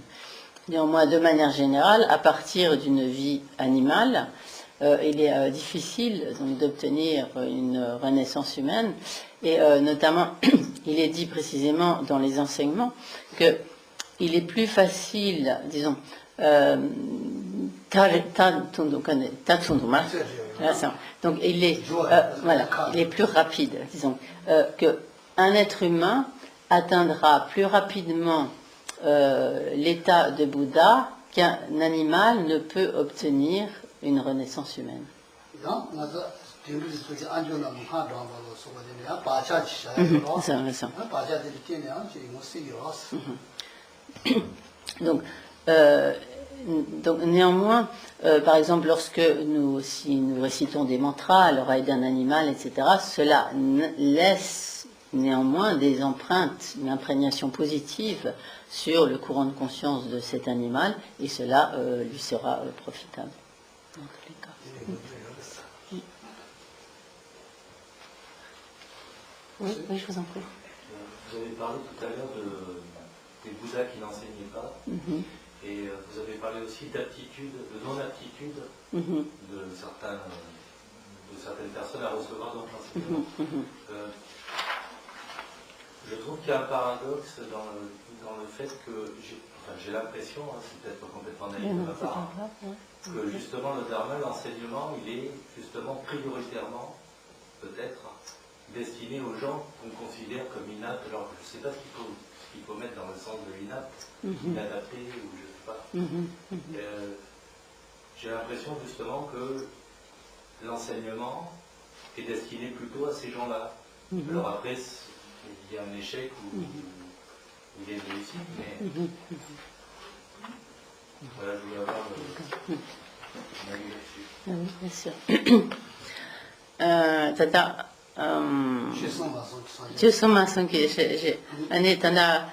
Néanmoins, de manière générale, à partir d'une vie animale, il est difficile d'obtenir une renaissance humaine, et notamment, il est dit précisément dans les enseignements que il est plus facile, disons, donc il est il est plus rapide, disons, que un être humain atteindra plus rapidement l'état de Bouddha qu'un animal ne peut obtenir une renaissance humaine. Donc néanmoins, par exemple, lorsque si nous récitons des mantras à l'oreille d'un animal, etc., cela laisse néanmoins des empreintes, une imprégnation positive sur le courant de conscience de cet animal, et cela lui sera profitable dans tous les cas. Oui, oui, je vous en prie. Vous avez parlé tout à l'heure des Bouddhas qui n'enseignaient pas, et vous avez parlé aussi d'aptitude, de non-aptitude de certaines personnes à recevoir d'autres enseignements. Je trouve qu'il y a un paradoxe dans le fait que j'ai l'impression, c'est peut-être complètement naïf de ma part, que justement le dharma, l'enseignement, il est justement prioritairement, peut-être, destiné aux gens qu'on considère comme inaptes. Alors je ne sais pas ce qu'il faut mettre dans le sens de inapte, inadapté, ou je ne sais pas. J'ai l'impression justement que l'enseignement est destiné plutôt à ces gens-là. Alors après, il y a un échec ou il est réussi, mais voilà, je voulais avoir mon avis là-dessus. Oui, bien sûr. Tata, je suis ma son qui j'ai tanda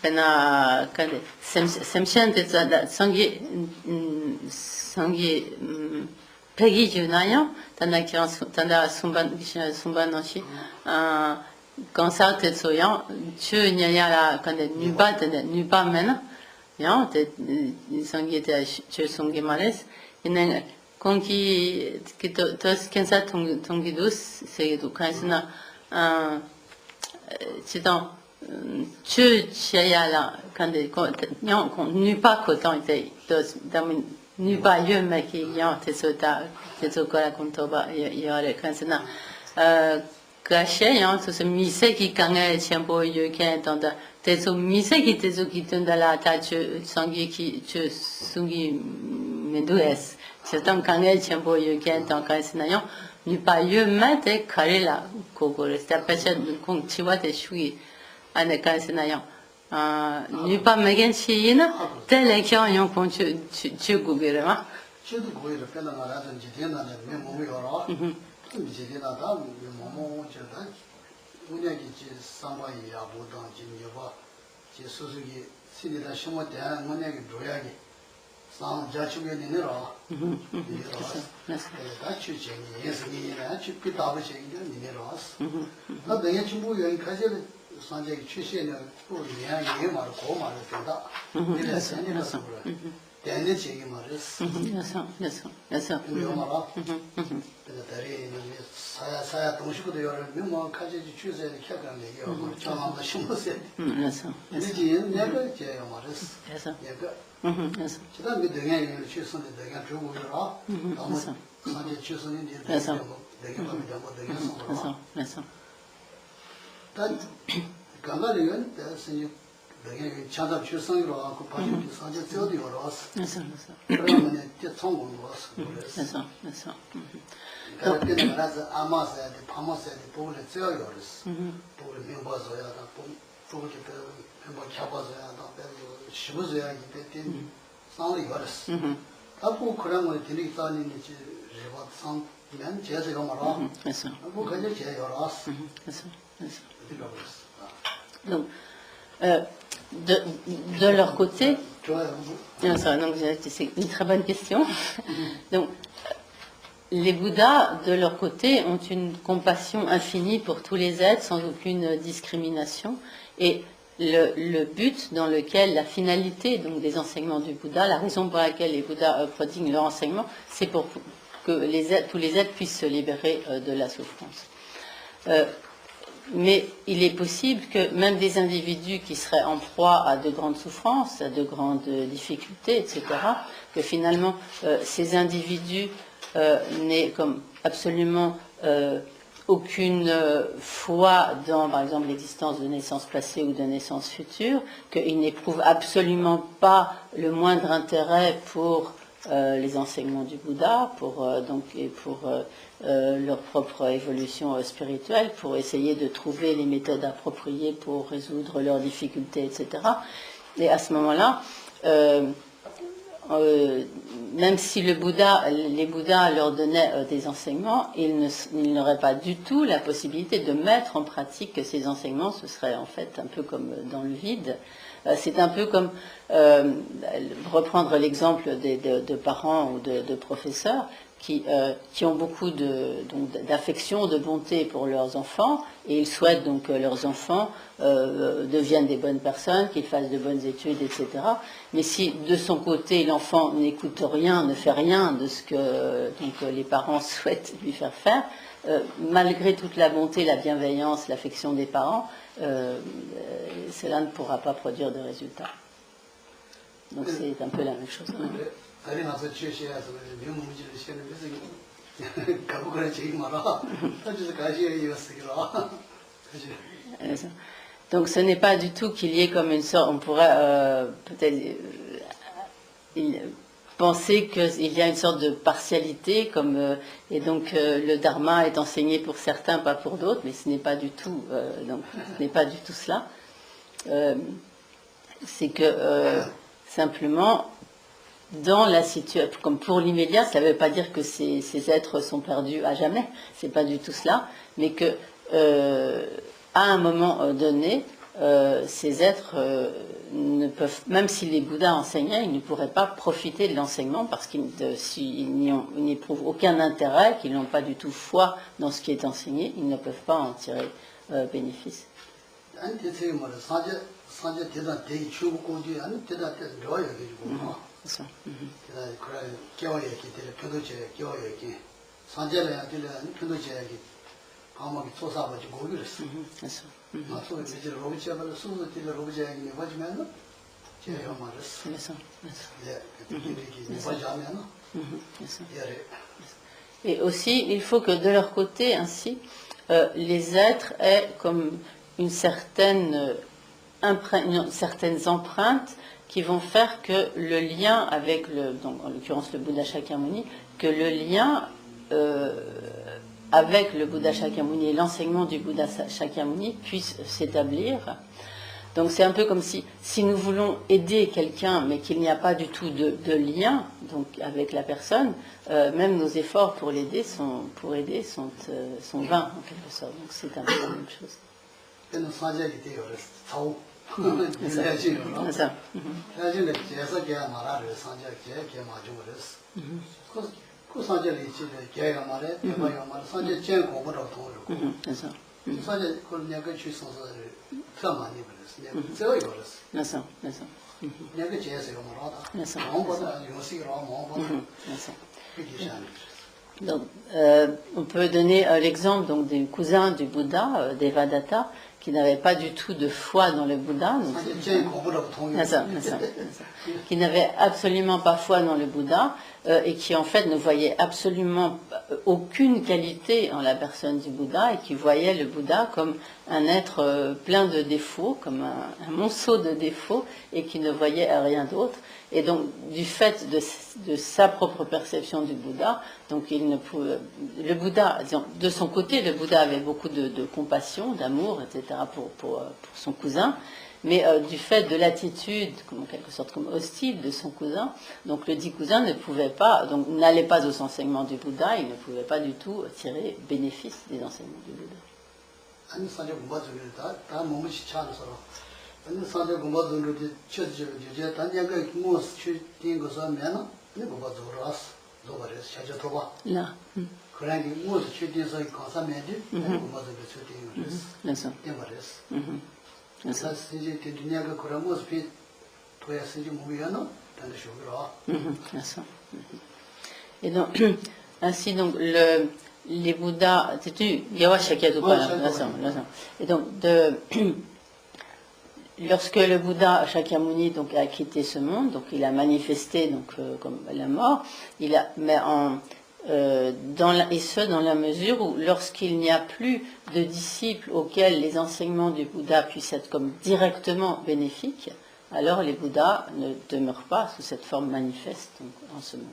pena kade semchen de sangi pegi junayo tanda sumban nochi quand ça te soyant tu n'y a la kade nuba mena ya te sangi te tu songi males inen konki que tos kensa tongidos c'est du kaisna c'est dans tu chia la quand non nu pas coton était dos nu pas yo mais qui yan te sota te sokola kontoba yare kaisna caché yan to se mise qui kanga tiempo yo qui dans te so mise qui te so qui tunda la ta tu sangi qui tu sungi medues c'est un kangal tiempo yo qui est en kaisnayon nu pas yo mate karela koko resta pecha kong chiwa te shui ane kaisnayon nu pas megen china tele kyo yon kon chu gugere ma Chidu goyira pena ngara dan jidena ne me momi ora. Jidena da me momo jeda. Unya gi ji samba ya bodan ji nyeba. Ji susu gi sini da shimo da unya gi doya gi. Sang ja chu ge ne ra. Da chu je ni yes ni na chu pi da ba je ni ne ra. Na da ye chu bu ye ka je sang je gi chu she ne bu ni ya ye ma ko ma de da. Ni le san ni la su ra. 대내 제기 말했어. 그래서. 그래서 대리 사야 동시고도 여러 명 가지지 주세요. 켜가는 얘기야. 저만 심었어요. 그래서. 이제 내가 제가 말했어. 그래서. 내가. 그래서. 그다음에 등에 주선에 내가 주고 그러라. 너무 사제 주선이 이제 내가 가면 되고 내가送. 그래서. 단 강가리는 대신에 내가 찾아 주선으로 하고 빠진 사제 저도 열었어. 그래서. 그러면 이제 성공 왔어. 그래서. 그때 나라서 아마서야 돼, 파마서야 돼, 보고를 쪄 열었어. 보고를 명봐서야 다, 보고를 명봐 잡아서야 다, 씹어서야 이때 상을 열었어. 하고 그런 거 되게 싸는지 제가 상면 제가 말아. 그래서. 뭐 그냥 제가 열었어. 그래서. 그래서. Donc, de leur côté, donc c'est une très bonne question. Donc, les Bouddhas, de leur côté, ont une compassion infinie pour tous les êtres, sans aucune discrimination. Et le but dans lequel, la finalité donc, des enseignements du Bouddha, la raison pour laquelle les Bouddhas prodiguent leur enseignement, c'est pour que tous les êtres puissent se libérer de la souffrance. Mais il est possible que même des individus qui seraient en proie à de grandes souffrances, à de grandes difficultés, etc., que finalement ces individus n'aient comme absolument aucune foi dans, par exemple, l'existence de naissances passées ou de naissances futures, qu'ils n'éprouvent absolument pas le moindre intérêt pour les enseignements du Bouddha, pour leur propre évolution spirituelle, pour essayer de trouver les méthodes appropriées pour résoudre leurs difficultés, etc. Et à ce moment-là, même si les Bouddhas leur donnaient des enseignements, ils n'auraient pas du tout la possibilité de mettre en pratique ces enseignements. Ce serait en fait un peu comme dans le vide. C'est un peu comme reprendre l'exemple de parents ou de professeurs qui ont beaucoup d'affection, de bonté pour leurs enfants, et ils souhaitent donc que leurs enfants deviennent des bonnes personnes, qu'ils fassent de bonnes études, etc. Mais si de son côté l'enfant n'écoute rien, ne fait rien de ce que les parents souhaitent lui faire faire, malgré toute la bonté, la bienveillance, l'affection des parents, cela ne pourra pas produire de résultats. Donc c'est un peu la même chose. Donc ce n'est pas du tout qu'il y ait comme une sorte, on pourrait peut-être penser qu'il y a une sorte de partialité, et donc le dharma est enseigné pour certains, pas pour d'autres, mais ce n'est pas du tout, ce n'est pas du tout cela. C'est que simplement, dans la situation, comme pour l'immédiat, ça ne veut pas dire que ces êtres sont perdus à jamais, c'est pas du tout cela, mais que à un moment donné, ces êtres ne peuvent, même si les Bouddhas enseignaient, ils ne pourraient pas profiter de l'enseignement parce qu'ils n'éprouvent aucun intérêt, qu'ils n'ont pas du tout foi dans ce qui est enseigné, ils ne peuvent pas en tirer bénéfice. Ça. Et aussi, il faut que de leur côté, ainsi, les êtres aient comme certaines empreintes qui vont faire que le lien avec donc en l'occurrence le Bouddha Shakyamuni, que le lien avec le Bouddha Shakyamuni et l'enseignement du Bouddha Shakyamuni puisse s'établir. Donc c'est un peu comme si nous voulons aider quelqu'un, mais qu'il n'y a pas du tout de lien donc, avec la personne, même nos efforts pour l'aider sont vains en quelque sorte. Donc c'est un peu la même chose. Donc, on peut donner l'exemple donc, des cousins du Bouddha, Devadatta, qui n'avaient pas du tout de foi dans le Bouddha, donc, qui n'avaient absolument pas foi dans le Bouddha, et qui en fait ne voyaient absolument aucune qualité en la personne du Bouddha, et qui voyaient le Bouddha comme un être plein de défauts, comme un monceau de défauts, et qui ne voyait rien d'autre. Et donc, du fait de sa propre perception du Bouddha, donc le Bouddha, disons, de son côté, le Bouddha avait beaucoup de compassion, d'amour, etc. pour son cousin, mais du fait de l'attitude, en quelque sorte comme hostile de son cousin, donc le dit cousin n'allait pas aux enseignements du Bouddha, il ne pouvait pas du tout tirer bénéfice des enseignements du Bouddha. Là. Et donc, ainsi donc les Bouddhas, et donc lorsque le Bouddha Shakyamuni donc a quitté ce monde, donc il a manifesté donc comme la mort, et ce dans la mesure où lorsqu'il n'y a plus de disciples auxquels les enseignements du Bouddha puissent être comme directement bénéfiques, alors les Bouddhas ne demeurent pas sous cette forme manifeste donc, en ce monde.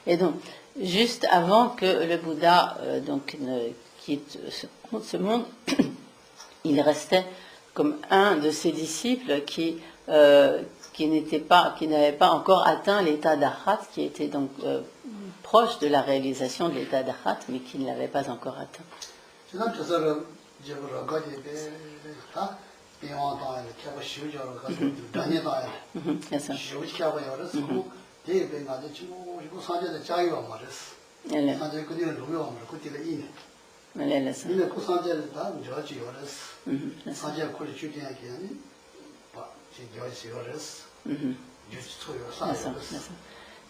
Et donc, juste avant que le Bouddha quitte ce monde, il restait comme un de ses disciples qui qui n'avait pas encore atteint l'état d'arhat, qui était donc proche de la réalisation de l'état d'arhat, mais qui ne l'avait pas encore atteint.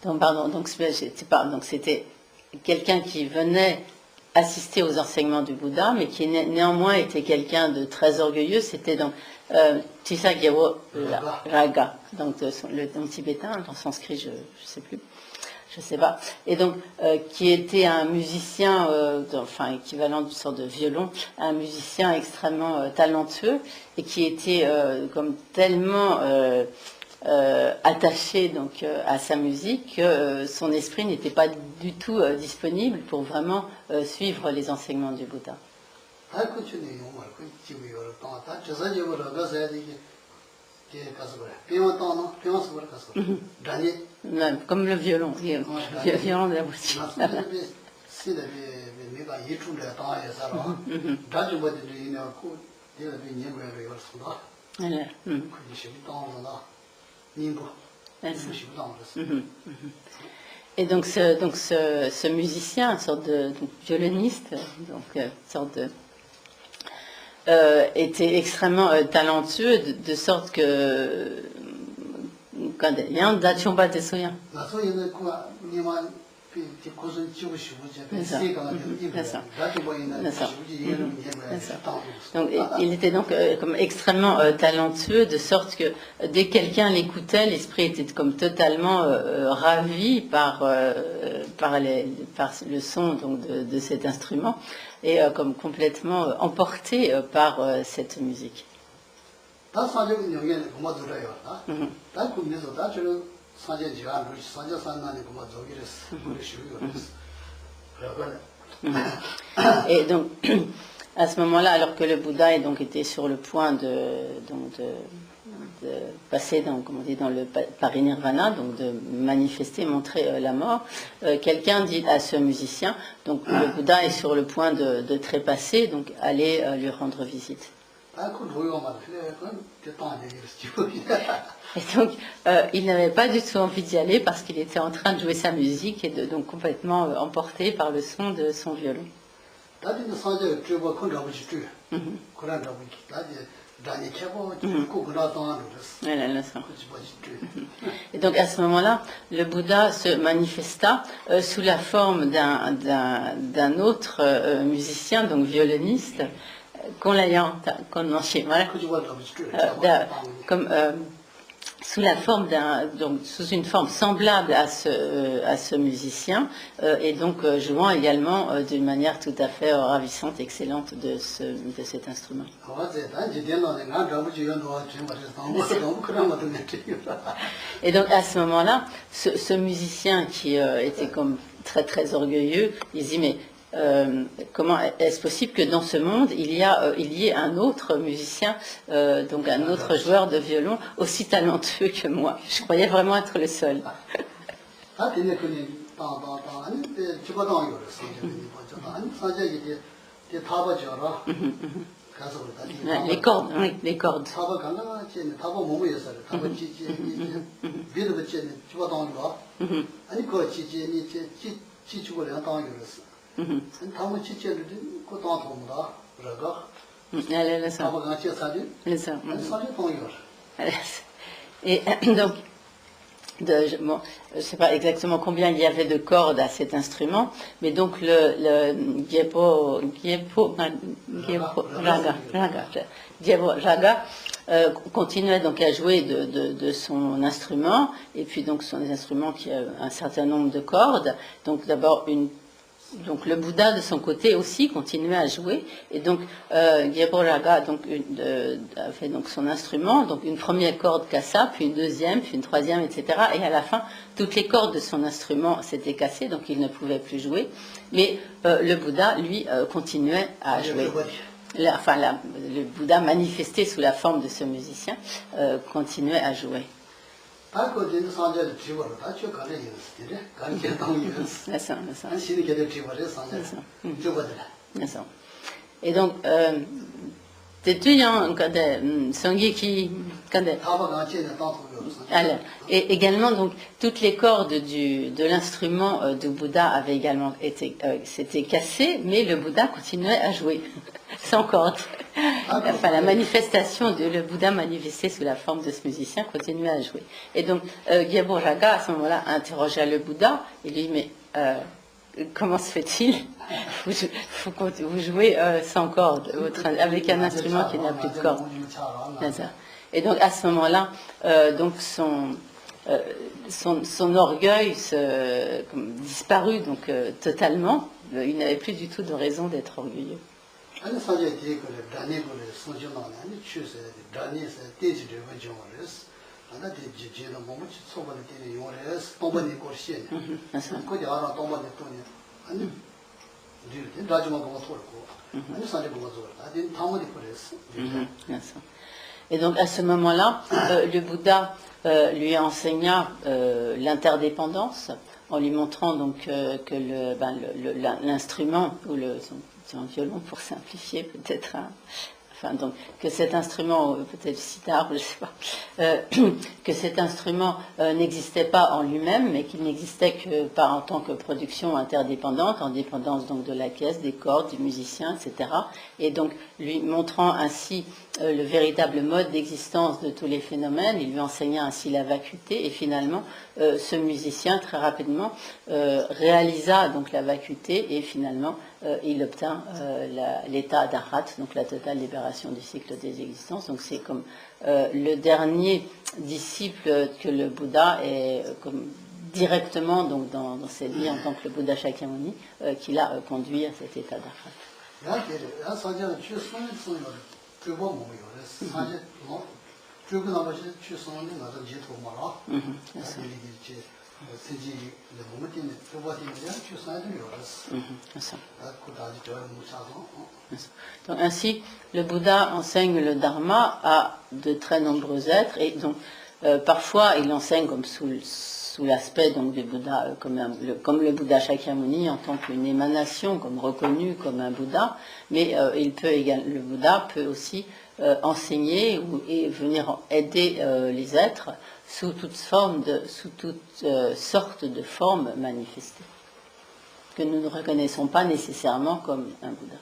Donc, pardon, donc c'était quelqu'un qui venait assister aux enseignements du Bouddha, mais qui néanmoins était quelqu'un de très orgueilleux. C'était donc Chisa Gyalpo Raga, donc le tibétain, en sanskrit, je ne sais plus. Je sais pas. Et donc, qui était un musicien, enfin équivalent d'une sorte de violon, un musicien extrêmement talentueux et qui était comme tellement attaché donc à sa musique que son esprit n'était pas du tout disponible pour vraiment suivre les enseignements du Bouddha. Comme le violon, le violon de la boutique. Et donc ce musicien, une sorte de violoniste, donc sorte de était extrêmement talentueux, de sorte que quand il y a un dachomba de soya. Donc il était donc comme extrêmement talentueux, de sorte que dès que quelqu'un l'écoutait, l'esprit était comme totalement ravi par le son donc de cet instrument et comme complètement emporté par cette musique. Et donc, à ce moment-là, alors que le Bouddha était sur le point de passer comme on dit, dans le parinirvana, donc de manifester, montrer la mort, quelqu'un dit à ce musicien, donc le Bouddha est sur le point de trépasser, donc allez lui rendre visite. Et donc, il n'avait pas du tout envie d'y aller parce qu'il était en train de jouer sa musique et donc complètement emporté par le son de son violon. Et donc à ce moment-là, le Bouddha se manifesta sous la forme d'un autre musicien, donc violoniste, sous la forme sous une forme semblable à ce musicien, et donc jouant également d'une manière tout à fait ravissante, excellente de cet instrument. Et donc à ce moment-là, ce musicien qui était comme très très orgueilleux, il dit mais comment est-ce possible que dans ce monde il y ait un autre musicien, donc un autre joueur de violon aussi talentueux que moi? Je croyais vraiment être le seul. Les cordes, oui, les cordes. Et donc, je ne sais pas exactement combien il y avait de cordes à cet instrument, mais donc le Gyalpo Raga continuait donc à jouer de son instrument, et puis donc son instrument qui a un certain nombre de cordes. Donc d'abord donc le Bouddha de son côté aussi continuait à jouer, et donc Gyalpo Raga a fait donc son instrument, donc une première corde cassa, puis une deuxième, puis une troisième, etc. Et à la fin, toutes les cordes de son instrument s'étaient cassées, donc il ne pouvait plus jouer. Mais le Bouddha, lui, continuait à jouer. Le Bouddha manifesté sous la forme de ce musicien continuait à jouer. 다그 산자를 지워로 다 쳐가는 이유스들이 간게 동이스. D'accord. 신이 게들 지워를 산자. 지워들라. D'accord. Et donc, 다바가 제는 땅속으로 alors, et également, donc, toutes les cordes de l'instrument du Bouddha avaient également s'étaient cassées, mais le Bouddha continuait à jouer, sans corde. Enfin, la manifestation le Bouddha manifesté sous la forme de ce musicien continuait à jouer. Et donc, Gyabo Raga, à ce moment-là, interrogea le Bouddha, et lui dit, mais comment se fait-il vous jouez sans corde, avec un instrument qui n'a plus de corde. Et donc à ce moment-là, donc son orgueil disparut donc totalement. Il n'avait plus du tout de raison d'être orgueilleux. Et donc à ce moment-là, le Bouddha lui enseigna l'interdépendance en lui montrant donc que l'instrument ou c'est un violon pour simplifier peut-être. Enfin, donc, que cet instrument, peut-être sitar, je ne sais pas, que cet instrument n'existait pas en lui-même, mais qu'il n'existait que pas en tant que production interdépendante, en dépendance donc de la caisse, des cordes, du musicien, etc. Et donc, lui montrant ainsi le véritable mode d'existence de tous les phénomènes, il lui enseigna ainsi la vacuité, et finalement, ce musicien, très rapidement, réalisa donc la vacuité, et finalement, il obtint l'état d'arhat, donc la totale libération du cycle des existences. Donc c'est comme le dernier disciple que le Bouddha est comme directement donc dans ses vies en tant que le Bouddha Shakyamuni qui l'a conduit à cet état d'arhat. Donc ainsi, le Bouddha enseigne le Dharma à de très nombreux êtres, et donc parfois il enseigne comme sous l'aspect donc du Bouddha, comme le Bouddha Shakyamuni en tant qu'une émanation, comme reconnu comme un Bouddha, mais le Bouddha peut aussi enseigner et venir aider les êtres sous toute sorte de formes manifestées, que nous ne reconnaissons pas nécessairement comme un Bouddha.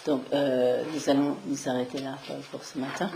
Donc, nous allons nous arrêter là pour ce matin.